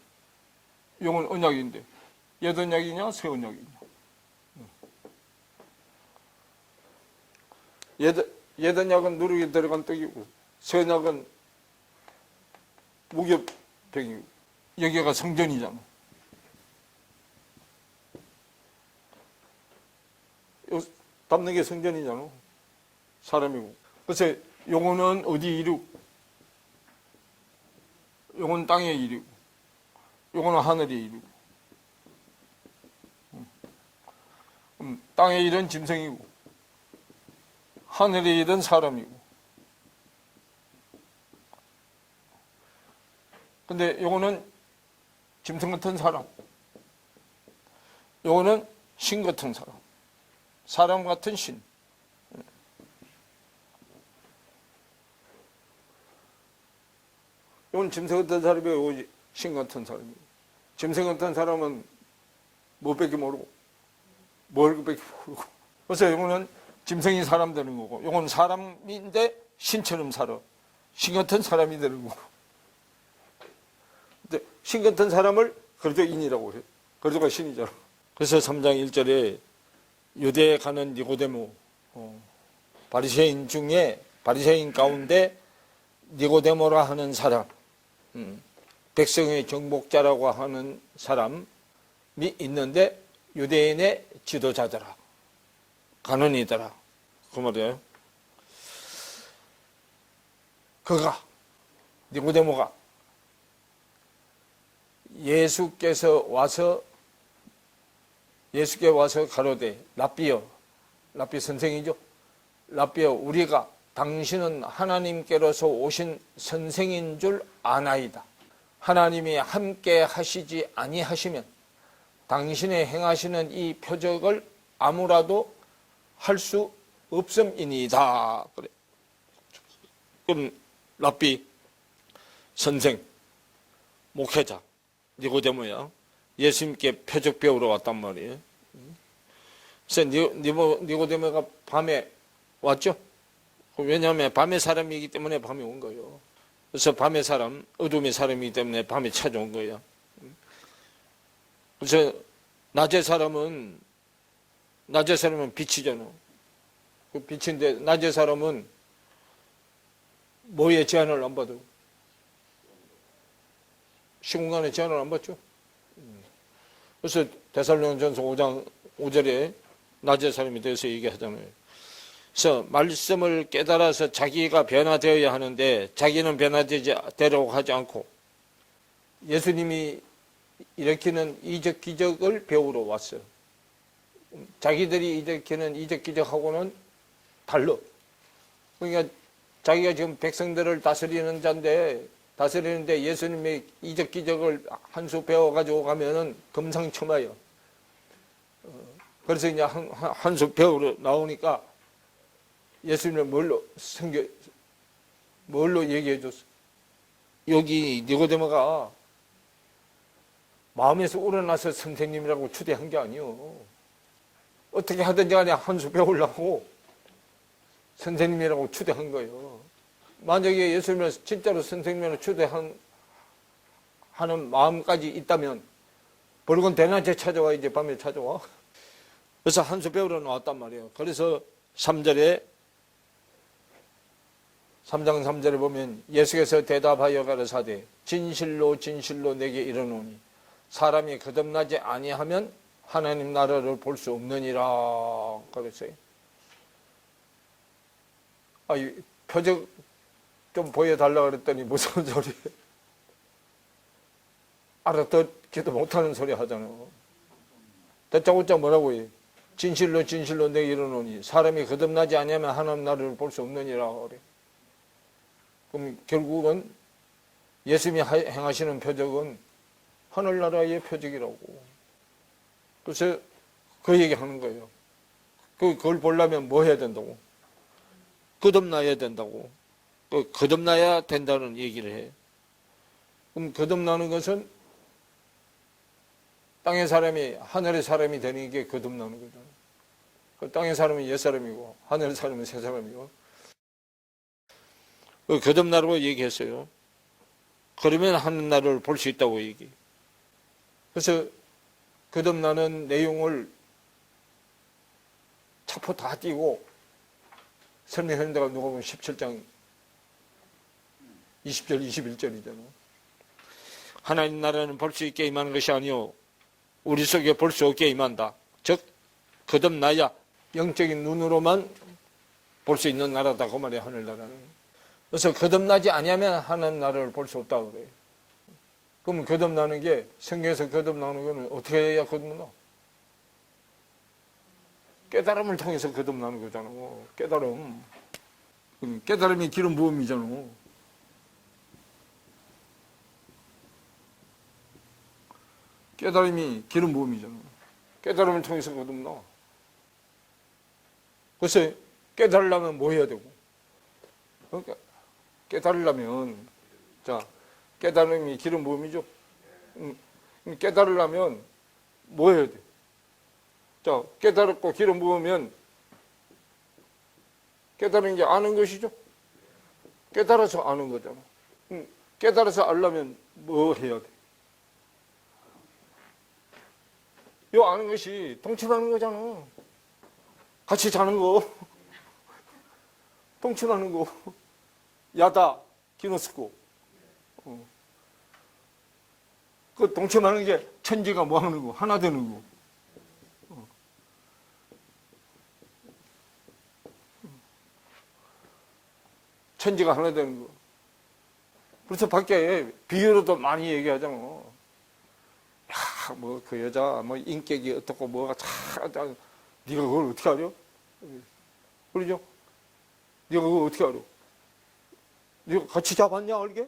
이건 언약인데 옛 언약이냐 새 언약이냐? 옛 언약은 누룩이 들어간 떡이고 새 언약은 무교병이고 여기가 성전이잖아. 담는 게 성전이잖아. 사람이고. 그래서 요거는 어디 이루고 요건 땅의 이루고 요거는 하늘의 이루고. 땅의 일은 짐승이고 하늘의 일은 사람이고. 근데 요거는 짐승 같은 사람, 요거는 신 같은 사람, 사람 같은 신. 요건 짐승 같은 사람이고 요건 신 같은 사람이고. 짐승 같은 사람은 뭐밖에 모르고 뭘밖에 모르고. 그래서 요거는 짐승이 사람 되는 거고 요건 사람인데 신처럼 살아. 신 같은 사람이 되는 거고. 근데 신 같은 사람을 그리스도인이라고 해. 그리스도가 신이잖아. 그래서 3장 1절에 유대에 가는 니고데모, 바리새인 중에 바리새인 가운데 니고데모라 하는 사람, 백성의 정복자라고 하는 사람이 있는데 유대인의 지도자더라, 간언이더라 그 말이에요. 그가 니고데모가 예수께 와서 가로되 랍비여, 랍비 선생이죠. 랍비여, 우리가 당신은 하나님께로서 오신 선생인 줄 아나이다. 하나님이 함께 하시지 아니하시면 당신의 행하시는 이 표적을 아무라도 할 수 없음이니이다. 그래. 그럼 랍비, 선생, 목회자 니고데모야. 예수님께 표적 배우러 왔단 말이에요. 그래서 니고데모가 밤에 왔죠. 왜냐하면 밤의 사람이기 때문에 밤에 온 거예요. 그래서 밤의 사람, 어둠의 사람이기 때문에 밤에 찾아온 거예요. 그래서 낮의 사람은 빛이잖아. 그 빛인데 낮의 사람은 뭐에 제한을 안 받아요? 시공간에 제한을 안 받죠. 그래서 데살로니가전서 5장 5절에 낮의 사람에 대해서 얘기하잖아요. 그래서 말씀을 깨달아서 자기가 변화되어야 하는데 자기는 변화되려고 하지 않고 예수님이 일으키는 이적 기적을 배우러 왔어요. 자기들이 일으키는 이적 기적하고는 달라. 그러니까 자기가 지금 백성들을 다스리는데 예수님의 이적 기적을 한 수 배워가지고 가면은 금상첨화예요. 그래서 이제 한 수 배우러 나오니까 예수님을 뭘로 얘기해 줬어? 여기 니고데모가 마음에서 우러나서 선생님이라고 추대한 게 아니요. 어떻게 하든지 간에 한 수 배우려고 선생님이라고 추대한 거예요. 만약에 예수님을 진짜로 선생님으로 추대하는 마음까지 있다면 벌건 대낮에 찾아와, 이제 밤에 찾아와. 그래서 한 수 배우러 나왔단 말이에요. 그래서 3장 3절에 보면 예수께서 대답하여 가라사대 진실로 진실로 내게 이르노니 사람이 거듭나지 아니하면 하나님 나라를 볼 수 없느니라 그랬어요. 표적 좀 보여달라 그랬더니 무슨 소리예요? 알아듣지도 못하는 소리 하잖아요. 다짜고짜 뭐라고 해요? 진실로 진실로 내게 이르노니 사람이 거듭나지 아니하면 하나님 나라를 볼 수 없느니라 그래. 그럼 결국은 예수님이 행하시는 표적은 하늘나라의 표적이라고. 그래서 그 얘기하는 거예요. 그걸 보려면 뭐 해야 된다고? 거듭나야 된다고. 거듭나야 된다는 얘기를 해. 그럼 거듭나는 것은 땅의 사람이 하늘의 사람이 되는 게 거듭나는 거잖아요. 그 땅의 사람은 옛사람이고 하늘의 사람은 새사람이고. 거듭나라고 얘기했어요. 그러면 하늘나라를 볼 수 있다고 얘기해. 그래서 거듭나는 내용을 차포 다 띄고 설명하는 데가 누가 보면 17장 20절 21절이잖아요. 하나님 나라는 볼 수 있게 임하는 것이 아니요 우리 속에 볼 수 없게 임한다. 즉 거듭나야 영적인 눈으로만 볼 수 있는 나라다 그 말이에요. 하늘나라는. 그래서 거듭나지 아니하면 하나님 나라를 볼 수 없다고 그래요. 그러면 거듭나는 게 성경에서 거듭나는 거는 어떻게 해야 거듭나? 깨달음을 통해서 거듭나는 거잖아. 깨달음. 깨달음이 기름 부음이잖아. 깨달음이 기름 부음이잖아. 깨달음을 통해서 거듭나. 그래서 깨달으려면 뭐 해야 되고? 그러니까 깨달으려면 자 깨달음이 기름 부음이죠. 깨달으려면 뭐 해야 돼? 자 깨달았고 기름 부으면 깨달은 게 아는 것이죠. 깨달아서 아는 거잖아. 깨달아서 알려면 뭐 해야 돼? 요 아는 것이 동침하는 거잖아. 같이 자는 거. 동침하는 거. 야다, 기노스코. 그 동침하는 게 천지가 뭐 하는 거? 하나 되는 거. 천지가 하나 되는 거. 그래서 밖에 비유로도 많이 얘기하잖아. 야, 뭐 그 여자 뭐 인격이 어떻고 뭐가 참 네가 그걸 어떻게 알아? 그러죠? 네가 그걸 어떻게 알아? 네가 같이 잡았냐 알게?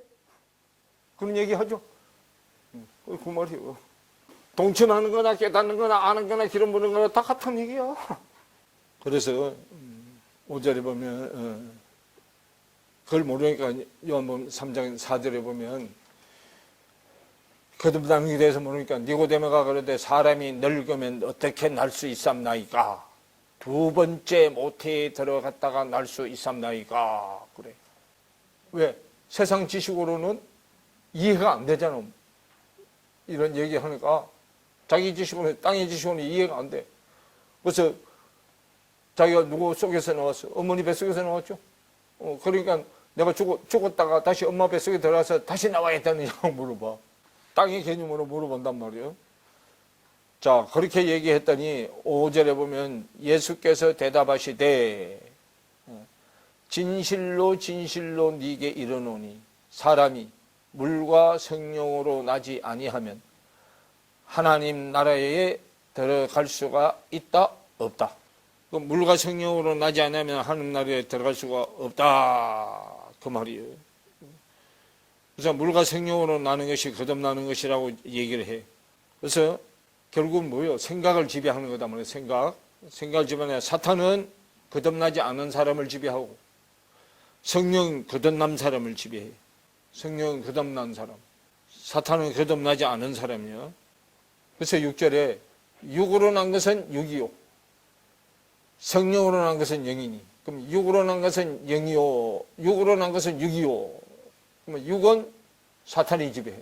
그런 얘기 하죠. 그 말이에요. 동침하는 거나 깨닫는 거나 아는 거나 기름 부는 거나 다 같은 얘기야. 그래서 5절에 보면 그걸 모르니까 요한복음 3장 4절에 보면 거듭나는 것에 대해서 모르니까 니고데모가 그러되 사람이 늙으면 어떻게 날 수 있삼나이까? 두 번째 모태에 들어갔다가 날 수 있삼나이까? 그래. 왜? 세상 지식으로는 이해가 안 되잖아. 이런 얘기하니까 자기 지식으로는, 땅의 지식으로는 이해가 안 돼. 그래서 자기가 누구 속에서 나왔어? 어머니 뱃속에서 나왔죠. 그러니까 내가 죽었다가 다시 엄마 뱃속에 들어가서 다시 나와야 되느냐고 물어봐. 땅의 개념으로 물어본단 말이에요. 자, 그렇게 얘기했더니 5절에 보면 예수께서 대답하시되 진실로 진실로 네게 이르노니 사람이 물과 성령으로 나지 아니하면 하나님 나라에 들어갈 수가 있다 없다. 물과 성령으로 나지 않으면 하나님 나라에 들어갈 수가 없다 그 말이에요. 그래서 물과 성령으로 나는 것이 거듭나는 것이라고 얘기를 해. 그래서 결국은 뭐예요? 생각을 지배하는 거다 말이에요. 생각을 지배하는. 사탄은 거듭나지 않은 사람을 지배하고 성령은 거듭난 사람을 지배해. 성령은 거듭난 사람, 사탄은 거듭나지 않은 사람이요. 그래서 6절에 육으로 난 것은 육이요, 성령으로 난 것은 영이니. 그럼 육으로 난 것은 영이요, 육으로 난 것은 육이요. 그러면 육은 사탄이 지배해.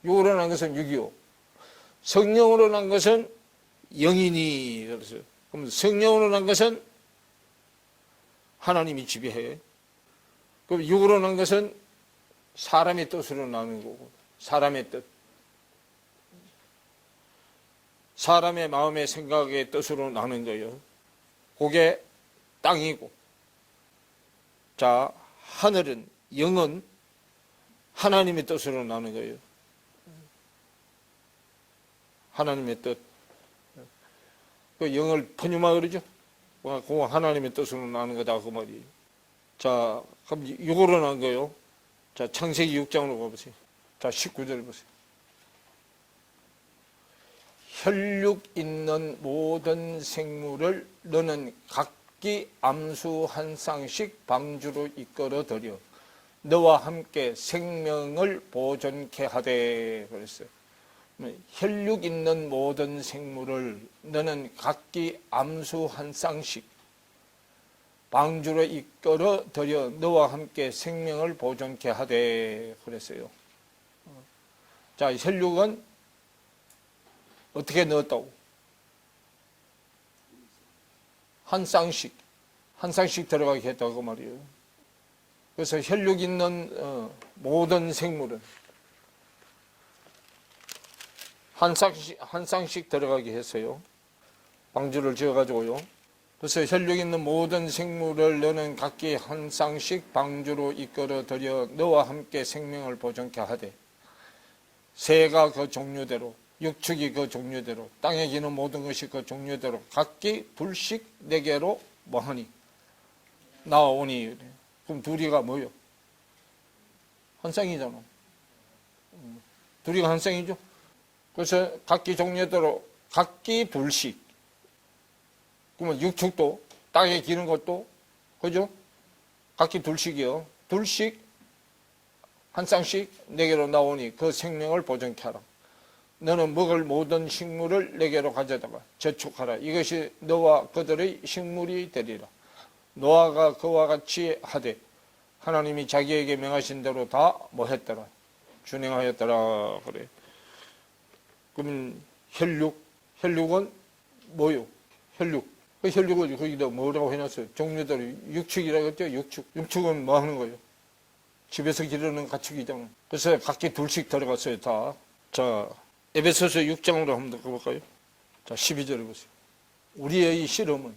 육으로 난 것은 육이요, 성령으로 난 것은 영이니. 그래서 그럼 성령으로 난 것은 하나님이 지배해. 그럼 육으로 난 것은 사람의 뜻으로 나는 거고, 사람의 뜻, 사람의 마음의 생각의 뜻으로 나는 거예요. 그게 땅이고, 자, 하늘은, 영은 하나님의 뜻으로 나는 거예요. 하나님의 뜻. 그 영을 푸뉴마 그러죠? 그거 하나님의 뜻으로 나는 거다 그 말이에요. 자, 그럼 육으로 난 거예요. 자, 창세기 6장으로 가보세요. 자, 19절 보세요. 혈육 있는 모든 생물을 너는 각기 암수 한 쌍씩 방주로 이끌어들여 너와 함께 생명을 보존케 하되 그랬어요. 혈육 있는 모든 생물을 너는 각기 암수 한 쌍씩 방주로 이끌어 들여 너와 함께 생명을 보존케 하되 그랬어요. 자, 혈육은 어떻게 넣었다고? 한 쌍씩 들어가게 했다고 그 말이에요. 그래서 혈육 있는 모든 생물은 한 쌍씩 들어가게 했어요. 방주를 지어가지고요. 그래서 혈육 있는 모든 생물을 너는 각기 한 쌍씩 방주로 이끌어 들여 너와 함께 생명을 보존케 하되 새가 그 종류대로 육축이 그 종류대로 땅에 기는 모든 것이 그 종류대로 각기 둘씩 네개로 뭐하니 나오니. 그럼 둘이가 뭐요? 한 쌍이잖아. 둘이가 한 쌍이죠. 그래서 각기 종류대로 각기 둘씩. 그러면 육축도 땅에 기는 것도 그죠? 각기 둘씩이요. 둘씩 한 쌍씩 네개로 나오니 그 생명을 보존케 하라. 너는 먹을 모든 식물을 네개로 가져다가 저축하라. 이것이 너와 그들의 식물이 되리라. 노아가 그와 같이 하되 하나님이 자기에게 명하신 대로 다 뭐 했더라? 준행하였더라. 그래. 그러면 혈육은 뭐요? 혈육. 그 혈육을 거기다 뭐라고 해놨어요? 종류대로 육축이라고 했죠? 육축은 뭐 하는 거예요? 집에서 기르는 가축이잖아요. 그래서 각기 둘씩 들어갔어요, 다. 자, 에베소서 6장으로 한번 가볼까요? 자, 12절에 보세요. 우리의 실험은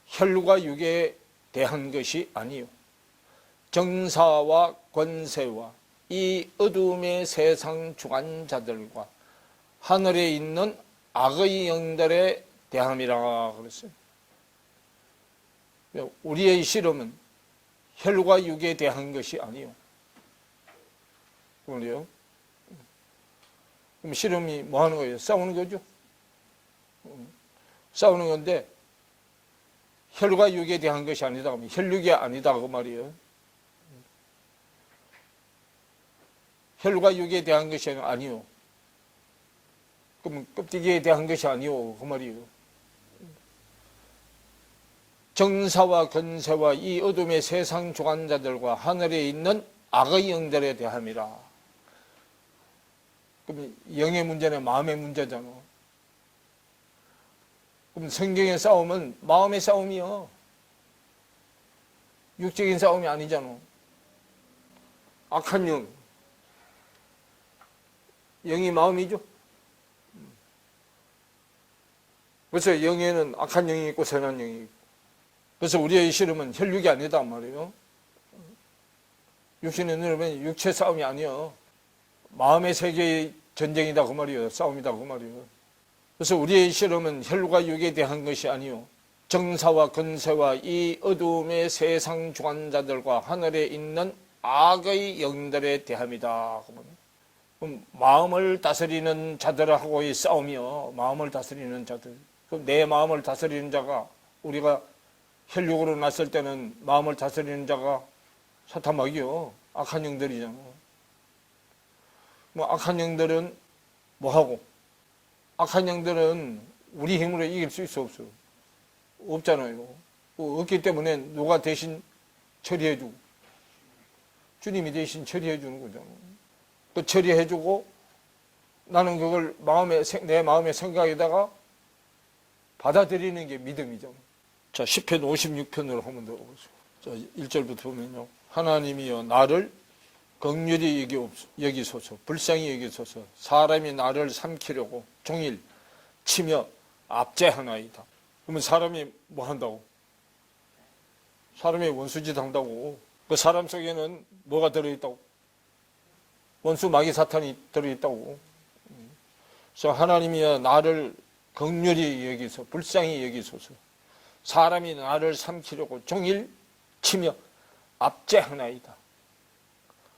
혈과 육에 대한 것이 아니요 정사와 권세와 이 어둠의 세상 주관자들과 하늘에 있는 악의 영들에 대함이라 그랬어요. 우리의 실험은 혈과 육에 대한 것이 아니요. 그래요? 그럼 실험이 뭐 하는 거예요? 싸우는 거죠? 싸우는 건데 혈과 육에 대한 것이 아니다. 혈육이 아니다 그 말이에요. 혈과 육에 대한 것이 아니요. 그럼 껍데기에 대한 것이 아니요 그 말이에요. 정사와 근세와 이 어둠의 세상 주관자들과 하늘에 있는 악의 영들에 대함이라. 그럼 영의 문제는 마음의 문제잖아. 그럼 성경의 싸움은 마음의 싸움이요. 육적인 싸움이 아니잖아. 악한 영. 영이 마음이죠. 그래서 영에는 악한 영이 있고 선한 영이 있고. 그래서 우리의 실험은 혈육이 아니다 말이에요. 육신의 눈으로는 육체 싸움이 아니요. 마음의 세계의 전쟁이다 그 말이에요. 싸움이다 그 말이에요. 그래서 우리의 실험은 혈과 육에 대한 것이 아니요. 정사와 근세와 이 어둠의 세상 주관자들과 하늘에 있는 악의 영들에 대함이다. 그럼 마음을 다스리는 자들하고의 싸움이요. 마음을 다스리는 자들. 그럼 내 마음을 다스리는 자가 우리가 혈육으로 났을 때는 마음을 다스리는 자가 사탄마귀요. 악한 영들이잖아. 뭐 악한 영들은 뭐하고? 악한 영들은 우리 힘으로 이길 수 있어 없어? 없잖아요. 없기 때문에 누가 대신 처리해주고 주님이 대신 처리해주는 거잖아. 그 처리해주고 나는 그걸 내 마음의 생각에다가 받아들이는 게 믿음이잖아. 자, 시편 56편으로 한번 들어보세요. 자, 1절부터 보면요. 하나님이여 나를 긍휼히 여기소서, 불쌍히 여기소서. 사람이 나를 삼키려고 종일 치며 압제하나이다. 그러면 사람이 뭐 한다고? 사람이 원수짓 한다고. 그 사람 속에는 뭐가 들어있다고? 원수 마귀 사탄이 들어있다고. 그래서 하나님이여 나를 긍휼히 여기소, 불쌍히 여기소서. 사람이 나를 삼키려고 종일 치며 압제하나이다.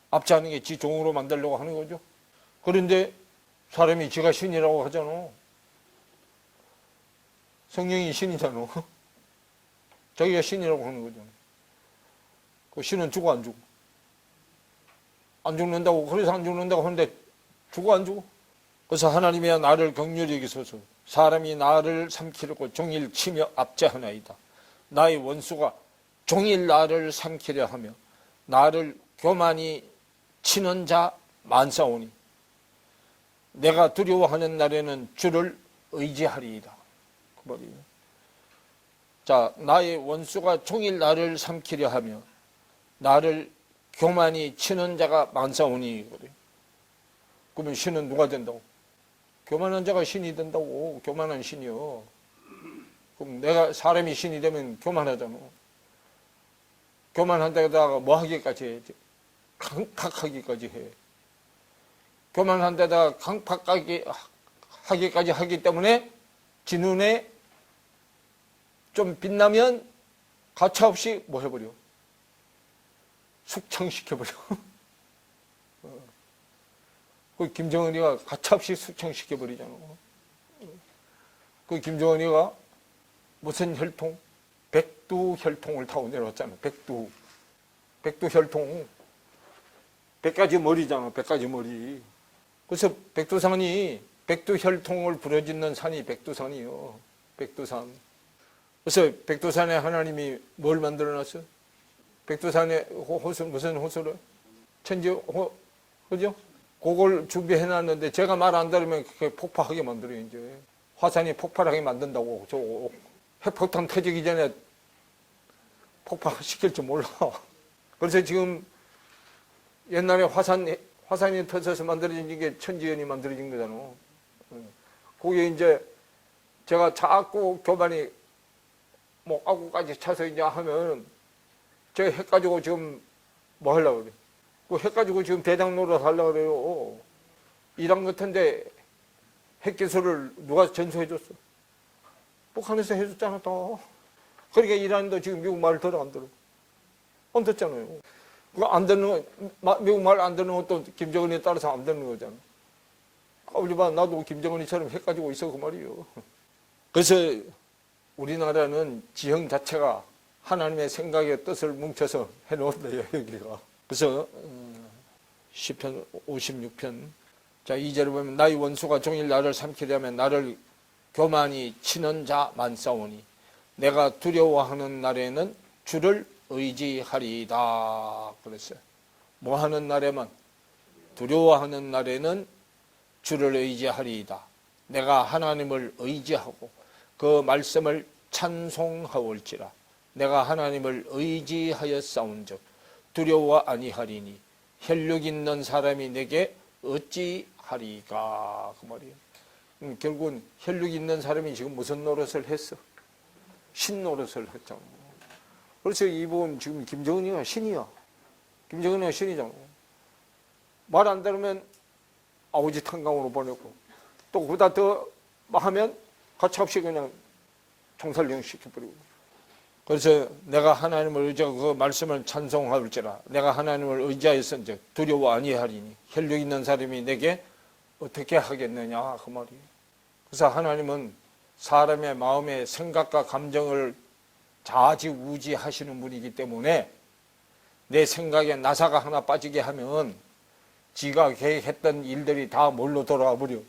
압제하는 게 지 종으로 만들려고 하는 거죠. 그런데 사람이 지가 신이라고 하잖아. 성령이 신이잖아. 자기가 신이라고 하는 거잖아. 그 신은 죽어 안 죽어? 안 죽는다고. 그래서 안 죽는다고 하는데 죽어 안 죽어? 그래서 하나님이야 나를 긍휼히 여기소서. 사람이 나를 삼키려고 종일 치며 압제하나이다. 나의 원수가 종일 나를 삼키려 하며 나를 교만히 치는 자 많사오니 내가 두려워하는 날에는 주를 의지하리이다. 그 말이에요. 자, 나의 원수가 종일 나를 삼키려 하며 나를 교만히 치는 자가 많사오니 그래. 그러면 신은 누가 된다고? 교만한 자가 신이 된다고. 교만한 신이요. 그럼 내가 사람이 신이 되면 교만하잖아. 교만한 데다가 뭐 하기까지 해? 강팍하기까지 해. 교만한 데다가 강팍하기까지 하기 때문에 지 눈에 좀 빛나면 가차없이 뭐 해버려? 숙청시켜버려. 그 김정은이가 가차없이 숙청시켜버리잖아. 그 김정은이가 무슨 혈통? 백두 혈통을 타고 내려왔잖아. 백두 혈통. 100가지 머리잖아. 100가지 머리. 그래서 백두산이 백두 혈통을 부러짓는 산이 백두산이요. 백두산. 그래서 백두산에 하나님이 뭘 만들어놨어? 백두산에 호수, 무슨 호수를? 그죠? 그걸 준비해놨는데 제가 말 안 들으면 그게 폭파하게 만들어요. 이제 화산이 폭발하게 만든다고. 저 핵폭탄 터지기 전에 폭파시킬 줄 몰라. 그래서 지금 옛날에 화산이 터져서 만들어진 게 천지연이 만들어진 거잖아. 그게 이제 제가 자꾸 교반이 뭐 아구까지 차서 이제 하면 저 핵 가지고 지금 뭐 하려고 그래. 그 핵 가지고 지금 대장 노릇 하려고 그래요. 이란 같은데 핵 기술을 누가 전수해 줬어? 북한에서 해줬잖아, 또. 그러니까 이란도 지금 미국 말을 들어, 안 들어? 안 듣잖아요. 그거 안 듣는 거, 미국 말 안 듣는 것도 김정은에 따라서 안 듣는 거잖아. 우리 봐, 나도 김정은이처럼 핵 가지고 있어, 그 말이에요. 그래서 우리나라는 지형 자체가 하나님의 생각의 뜻을 뭉쳐서 해놓은데요, 여기가. 그래서 시편 56편 자 2절에 보면 나의 원수가 종일 나를 삼키려 하면 나를 교만히 치는 자 많사오니 내가 두려워하는 날에는 주를 의지하리이다 그랬어요. 뭐 하는 날에만? 두려워하는 날에는 주를 의지하리이다. 내가 하나님을 의지하고 그 말씀을 찬송하올지라. 내가 하나님을 의지하여 싸운즉 두려워 아니하리니 혈육 있는 사람이 내게 어찌하리까 그 말이에요. 결국은 혈육 있는 사람이 지금 무슨 노릇을 했어? 신 노릇을 했잖아. 그래서 이 부분 지금 김정은이가 신이야. 김정은이가 신이잖아. 말 안 들으면 아우지 탄강으로 보내고 또 그보다 더 하면 가차없이 그냥 총살령 시켜버리고. 그래서 내가 하나님을 의지하고 그 말씀을 찬송할지라. 내가 하나님을 의지하였은즉 두려워 아니하리니 혈육 있는 사람이 내게 어떻게 하겠느냐 그 말이에요. 그래서 하나님은 사람의 마음의 생각과 감정을 좌지우지하시는 분이기 때문에 내 생각에 나사가 하나 빠지게 하면 지가 계획했던 일들이 다 뭘로 돌아가 버려?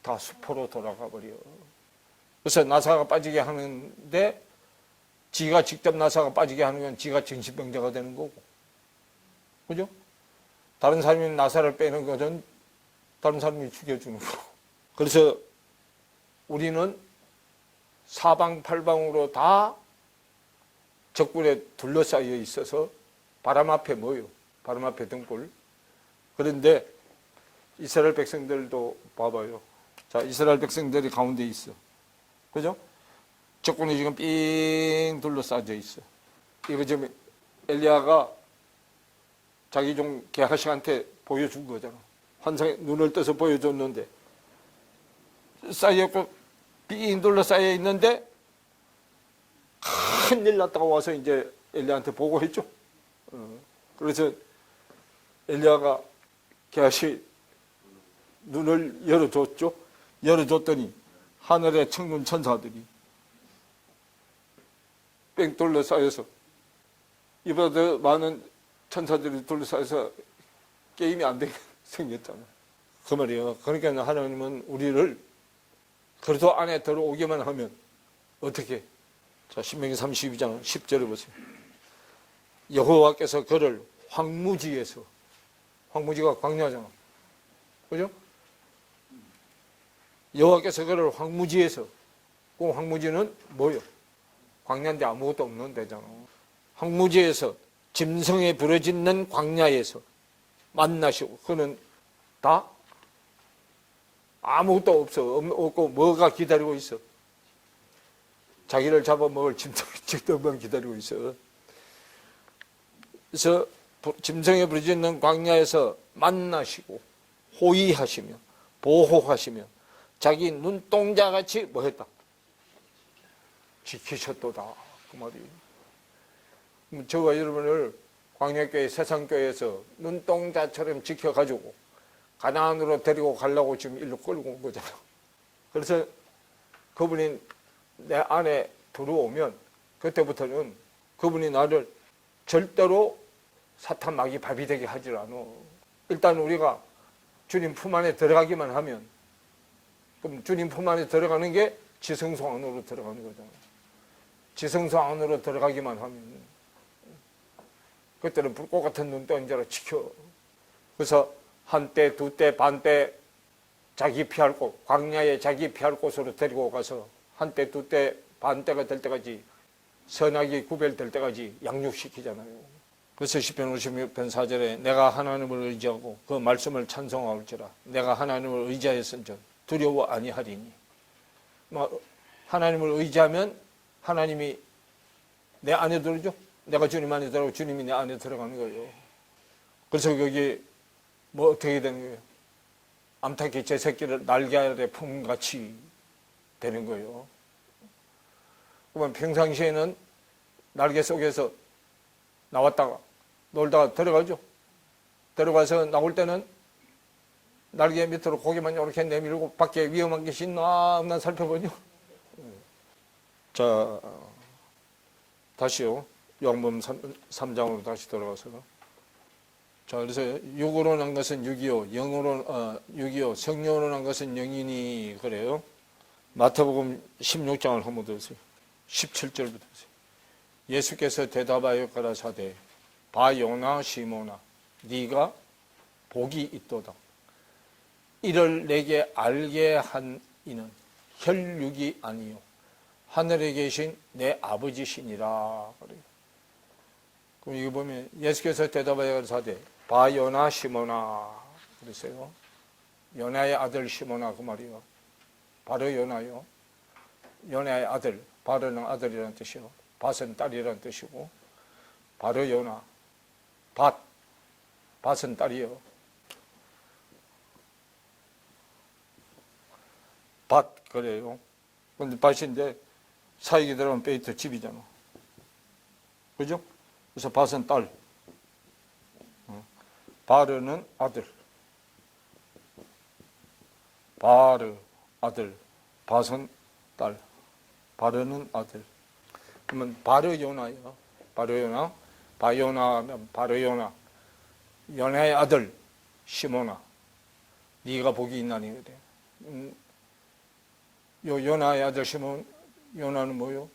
다 수포로 돌아가 버려. 그래서 나사가 빠지게 하는데 지가 직접 나사가 빠지게 하는 건 지가 정신병자가 되는 거고. 그죠? 다른 사람이 나사를 빼는 것은 다른 사람이 죽여주는 거고. 그래서 우리는 사방팔방으로 다 적군에 둘러싸여 있어서 바람 앞에 뭐요? 바람 앞에 등불. 그런데 이스라엘 백성들도 봐봐요. 자, 이스라엘 백성들이 가운데 있어. 그죠? 적군이 지금 삥 둘러싸여 있어. 이거 지금 엘리야가 자기 종 게하시한테 보여준 거잖아. 환상에 눈을 떠서 보여줬는데 쌓여있고 삥 둘러싸여 있는데 큰일 났다고 와서 이제 엘리야한테 보고했죠. 그래서 엘리야가 게하시 눈을 열어줬죠. 열어줬더니 하늘의 천군 천사들이 뺑 둘러싸여서 이보다 더 많은 천사들이 둘러싸여서 게임이 안 되게 생겼잖아. 그 말이에요. 그러니까 하나님은 우리를 그래도 안에 들어오기만 하면 어떻게? 자, 신명기 32장 10절에 보세요. 여호와께서 그를 황무지에서, 황무지가 광야잖아. 그죠? 여호와께서 그를 황무지에서, 그 황무지는 뭐요? 광야인데 아무것도 없는 데잖아. 황무지에서 짐승에 부러짓는 광야에서 만나시고, 그는 다 아무것도 없고 뭐가 기다리고 있어? 자기를 잡아먹을 짐승만 기다리고 있어. 그래서 짐승에 부러지는 광야에서 만나시고 호위하시며 보호하시며 자기 눈동자같이 뭐 했다? 지키셨도다. 그 말이에요. 저와 여러분을 광야교회 세상교회에서 눈동자처럼 지켜가지고 가나안으로 데리고 가려고 지금 일로 끌고 온 거잖아. 그래서 그분이 내 안에 들어오면 그때부터는 그분이 나를 절대로 사탄 마귀 밥이 되게 하질 않아. 일단 우리가 주님 품 안에 들어가기만 하면, 그럼 주님 품 안에 들어가는 게 지성소 안으로 들어가는 거잖아. 지성소 안으로 들어가기만 하면 그때는 불꽃 같은 눈동자로 지켜. 그래서 한때, 두때, 반때 자기 피할 곳, 광야에 자기 피할 곳으로 데리고 가서 한때, 두때, 반때가 될 때까지, 선악이 구별될 때까지 양육시키잖아요. 그래서 시편 56편 4절에 내가 하나님을 의지하고 그 말씀을 찬송할지라. 내가 하나님을 의지하였은즉 두려워 아니하리니. 하나님을 의지하면 하나님이 내 안에 들어오죠. 내가 주님 안에 들어가고 주님이 내 안에 들어가는 거예요. 그래서 거기 뭐 어떻게 되는 거예요? 암탉이 제 새끼를 날개 아래 품같이 되는 거예요. 그러면 평상시에는 날개 속에서 나왔다가 놀다가 들어가죠. 들어가서 나올 때는 날개 밑으로 고개만 이렇게 내밀고 밖에 위험한 것이 있나 없나 살펴보죠. 자, 다시요. 요한복음 3장으로 다시 돌아가서. 자, 그래서 육으로 난 것은 육이요, 영으로, 육이요, 성령으로 난 것은 영이니, 그래요. 마태복음 16장을 한번 보세요. 17절부터 보세요. 예수께서 대답하여 가라사대, 바요나 시모나, 네가 복이 있도다. 이를 내게 알게 한 이는 혈육이 아니요 하늘에 계신 내 아버지시니라. 그래요. 그럼 이거 보면 예수께서 대답하여 가라사대, 바요나 시모나 그랬어요. 요나의 아들 시모나 그 말이요. 바로 요나요. 요나의 아들, 바로는 아들이라는 뜻이요. 밭은 딸이라는 뜻이고, 바로 요나, 밭은 딸이요. 밭 그래요. 근데 밭인데 사익이 들어가면 베이트 집이잖아. 그죠? 그래서 밭은 딸, 바르는 아들, 바르 아들, 밭은 딸, 바르는 아들. 그러면 바르요나예요. 바르요나, 바르요나, 요나의 아들 시모나, 네가 복이 있나니 그래. 요 요나의 아들 시몬, 요나는 뭐요?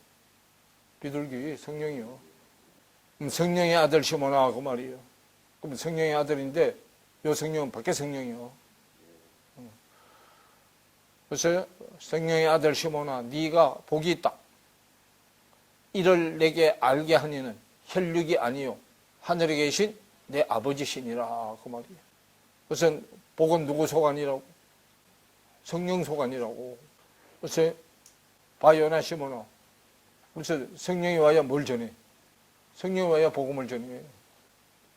비둘기, 성령이요. 성령의 아들 시모나 그 말이에요. 그럼 성령의 아들인데 요 성령은 밖에 성령이요. 그래서 성령의 아들 시모나, 네가 복이 있다. 이를 내게 알게 하니는 혈육이 아니요 하늘에 계신 내 아버지시니라 그 말이에요. 그래서 복은 누구 소관이라고? 성령 소관이라고. 그래서 바요나 시모나. 그래서 성령이 와야 뭘 전해? 성령이 와야 복음을 전해.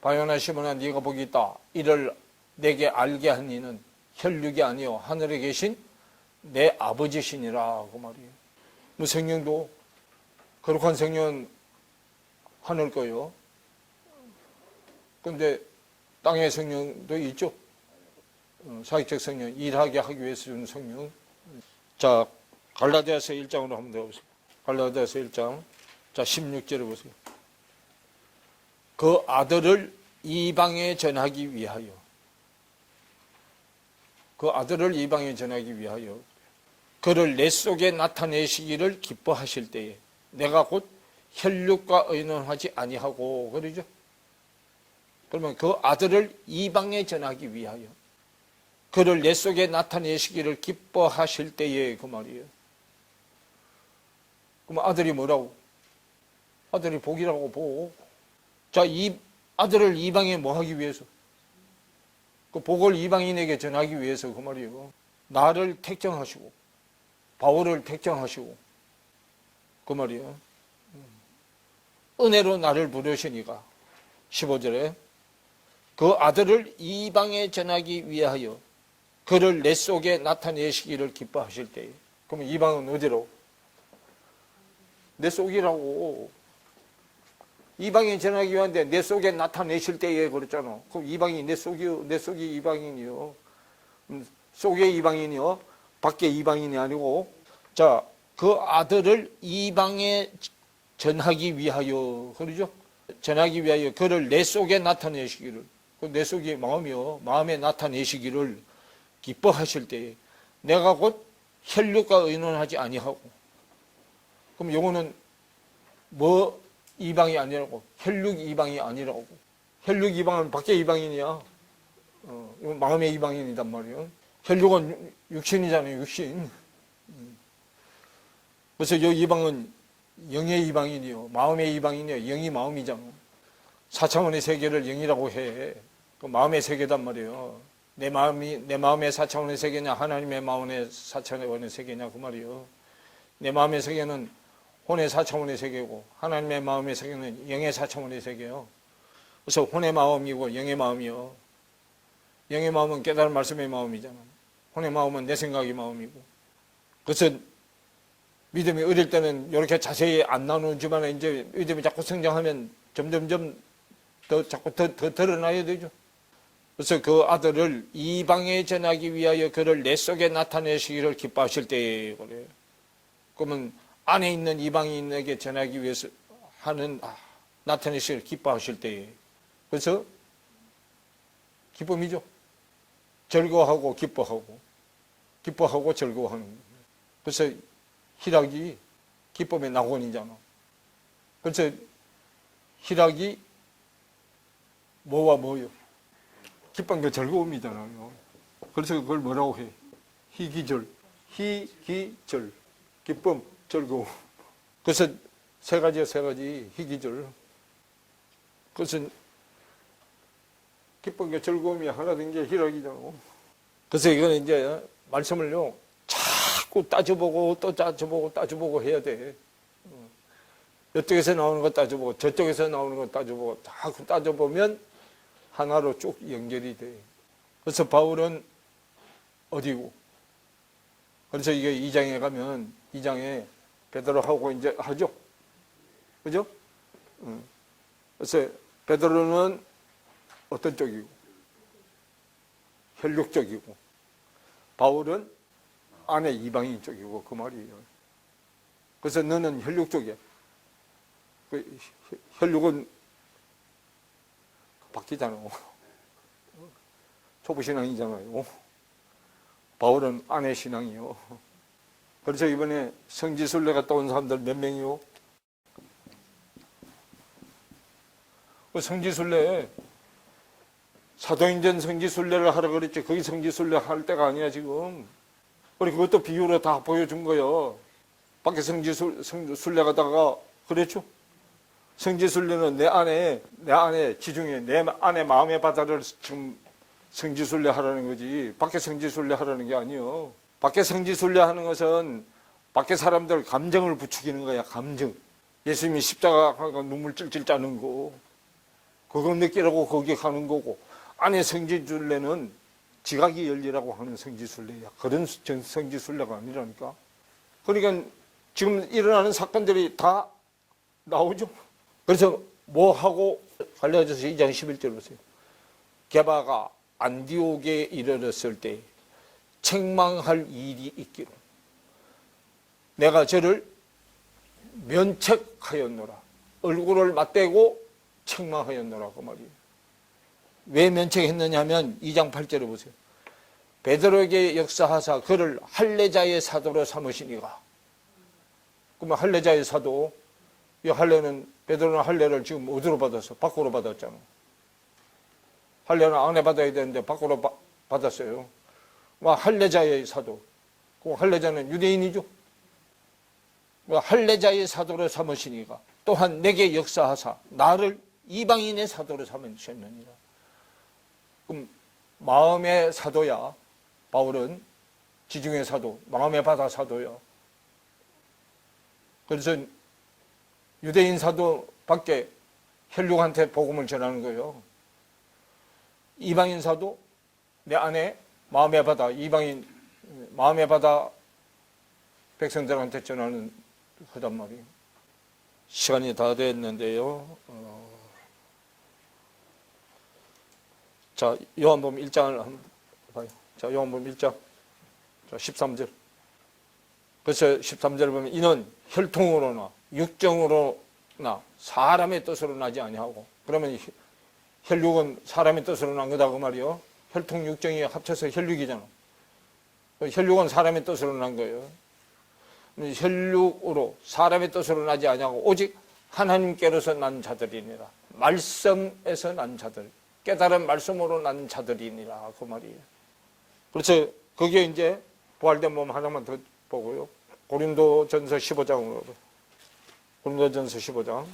바요나 시모나, 네가 복이 있다. 이를 내게 알게 한 이는 혈육이 아니요 하늘에 계신 내 아버지시니라 그 말이에요. 뭐 성령도 거룩한 성령은 하늘 거요. 근데 땅의 성령도 있죠. 사역적 성령, 일하게 하기 위해서 주는 성령. 자, 갈라디아서 1장으로 한번 들어보세요. 갈라디아서 1장. 자, 16절에 보세요. 그 아들을 이방에 전하기 위하여. 그 아들을 이방에 전하기 위하여. 그를 내 속에 나타내시기를 기뻐하실 때에 내가 곧 혈육과 의논하지 아니하고 그러죠. 그러면 그 아들을 이방에 전하기 위하여 그를 내 속에 나타내시기를 기뻐하실 때에 그 말이에요. 그럼 아들이 뭐라고? 아들이 복이라고 복. 자, 이 아들을 이방에 뭐 하기 위해서? 그 복을 이방인에게 전하기 위해서 그 말이에요. 나를 택정하시고 바울을 택정하시고 그 말이에요. 은혜로 나를 부르시니까 15절에 그 아들을 이방에 전하기 위하여 그를 내 속에 나타내시기를 기뻐하실 때에. 그러면 이방은 어디로? 내 속이라고. 이방에 전하기 위한데 내 속에 나타내실 때에 그랬잖아. 그럼 이방이 내 속이 이방인이요. 속에 이방인이요. 밖에 이방인이 아니고. 자, 그 아들을 이방에 전하기 위하여 그러죠? 전하기 위하여 그를 내 속에 나타내시기를. 내 속의 마음이요. 마음에 나타내시기를 기뻐하실 때에 내가 곧 혈육과 의논하지 아니하고. 그럼 요거는 뭐 이방이 아니라고? 혈육 이방이 아니라고. 혈육 이방은 밖에 이방인이야. 이건 마음의 이방인이단 말이에요. 혈육은 육신이잖아요. 육신. 그래서 이 이방은 영의 이방인이요. 마음의 이방인이요. 영이 마음이잖아. 4차원의 세계를 영이라고 해. 그 마음의 세계단 말이에요. 내 마음의 4차원의 세계냐 하나님의 마음의 4차원의 세계냐 그 말이에요. 내 마음의 세계는 혼의 4차원의 세계고 하나님의 마음의 세계는 영의 4차원의 세계예요. 그래서 혼의 마음이고 영의 마음이요. 영의 마음은 깨달은 말씀의 마음이잖아. 혼의 마음은 내 생각의 마음이고. 그래서 믿음이 어릴 때는 이렇게 자세히 안 나누지만 이제 믿음이 자꾸 성장하면 점점점 자꾸 더 드러나야 되죠. 그래서 그 아들을 이방에 전하기 위하여 그를 내 속에 나타내시기를 기뻐하실 때에 그래요. 그러면 안에 있는 이방인에게 전하기 위해서 하는 나타내실 기뻐하실 때에 그래서 기쁨이죠. 즐거워하고 기뻐하고 즐거워하는 거예요. 그래서 희락이 기쁨의 낙원이잖아. 그래서 희락이 뭐와 뭐요? 기쁨과 즐거움이잖아요. 그래서 그걸 뭐라고 해? 희기절, 기쁨, 즐거움. 그래서 세 가지 희기절. 그래서 기쁨과 즐거움이 하나 된 게 희락이잖아. 그래서 이거는 이제 말씀을요 자꾸 따져보고 또 따져보고 해야 돼. 이쪽에서 나오는 거 따져보고 저쪽에서 나오는 거 따져보고 자꾸 따져보면 하나로 쭉 연결이 돼. 그래서 바울은 어디고? 그래서 이게 2장에 가면 2장에 베드로하고 이제 하죠. 그죠? 그래서 베드로는 어떤 쪽이고? 혈육 쪽이고. 바울은 안에 이방인 쪽이고 그 말이에요. 그래서 너는 혈육 쪽이야. 혈육은 바뀌잖아. 초보신앙이잖아요. 바울은 안의 신앙이요. 그래서 이번에 성지순례 갔다 온 사람들 몇 명이요? 그 성지순례 사도행전 성지순례를 하라 그랬지. 거기 성지순례 할 때가 아니야 지금. 우리 그것도 비유로 다 보여준 거예요. 밖에 성지순례 가다가 그랬죠. 성지순례는 내 안에 지중해 내 안에 마음의 바다를 지금 성지순례 하라는 거지. 밖에 성지순례 하라는 게 아니요. 밖에 성지순례 하는 것은 밖에 사람들 감정을 부추기는 거야. 감정. 예수님이 십자가 눈물 찔찔 짜는 거. 그거 느끼라고 거기 가는 거고. 안에 성지순례는 지각이 열리라고 하는 성지순례야. 그런 성지순례가 아니라니까. 그러니까 지금 일어나는 사건들이 다 나오죠. 그래서 뭐 하고 갈라디아서 2장 11절 보세요. 게바가 안디옥에 이르렀을 때 책망할 일이 있기로 내가 저를 면책하였노라. 얼굴을 맞대고 책망하였노라 그 말이에요. 왜 면책했느냐 하면 2장 8절을 보세요. 베드로에게 역사하사 그를 할례자의 사도로 삼으시니가. 그러면 할례자의 사도, 이 할례는 베드로는 할례를 지금 어디로 받았어? 밖으로 받았잖아. 할례는 안에 받아야 되는데 밖으로 받았어요. 할례자의 사도. 그 할례자는 유대인이죠. 할례자의 사도로 삼으시니가 또한 내게 역사하사 나를 이방인의 사도로 삼으셨느니라. 그럼 마음의 사도야. 바울은 지중해 사도, 마음의 바다 사도야. 그래서 유대인 사도 밖에 혈육한테 복음을 전하는 거예요. 이방인 사도 내 안에 마음의 바다, 이방인 마음의 바다 백성들한테 전하는 거단 말이에요. 시간이 다 됐는데요. 자, 요한복음 1장을 한번 봐요. 자, 요한복음 1장. 자, 13절. 그래서 13절을 보면 이는 혈통으로나 육정으로나 사람의 뜻으로 나지 아니하고 그러면 혈육은 사람의 뜻으로 난 거다 그 말이요. 혈통 육정이 합쳐서 혈육이잖아. 혈육은 사람의 뜻으로 난 거예요. 혈육으로 사람의 뜻으로 나지 아니하고 오직 하나님께로서 난 자들이니라. 말씀에서 난 자들, 깨달은 말씀으로 난 자들이니라 그 말이에요. 그래서 거기에 이제 부활된 몸 하나만 더 보고요. 고린도전서 15장으로. 고린도전서 15장.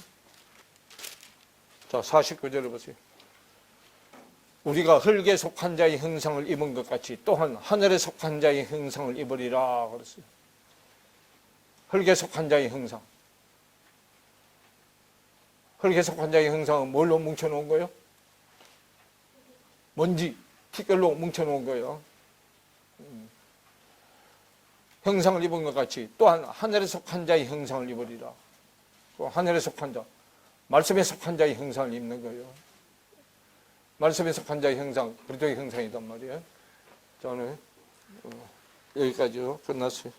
자, 49절을 보세요. 우리가 흙에 속한 자의 형상을 입은 것 같이 또한 하늘에 속한 자의 형상을 입으리라 그랬어요. 흙에 속한 자의 형상. 흙에 속한 자의 형상은 뭘로 뭉쳐놓은 거예요? 먼지, 티끌로 뭉쳐놓은 거예요. 형상을 입은 것 같이 또한 하늘에 속한 자의 형상을 입으리라. 하늘에 속한 자, 말씀에 속한 자의 형상을 입는 거예요. 말씀에 속한 자의 형상, 그리스도의 형상이단 말이에요. 저는 여기까지요. 끝났어요.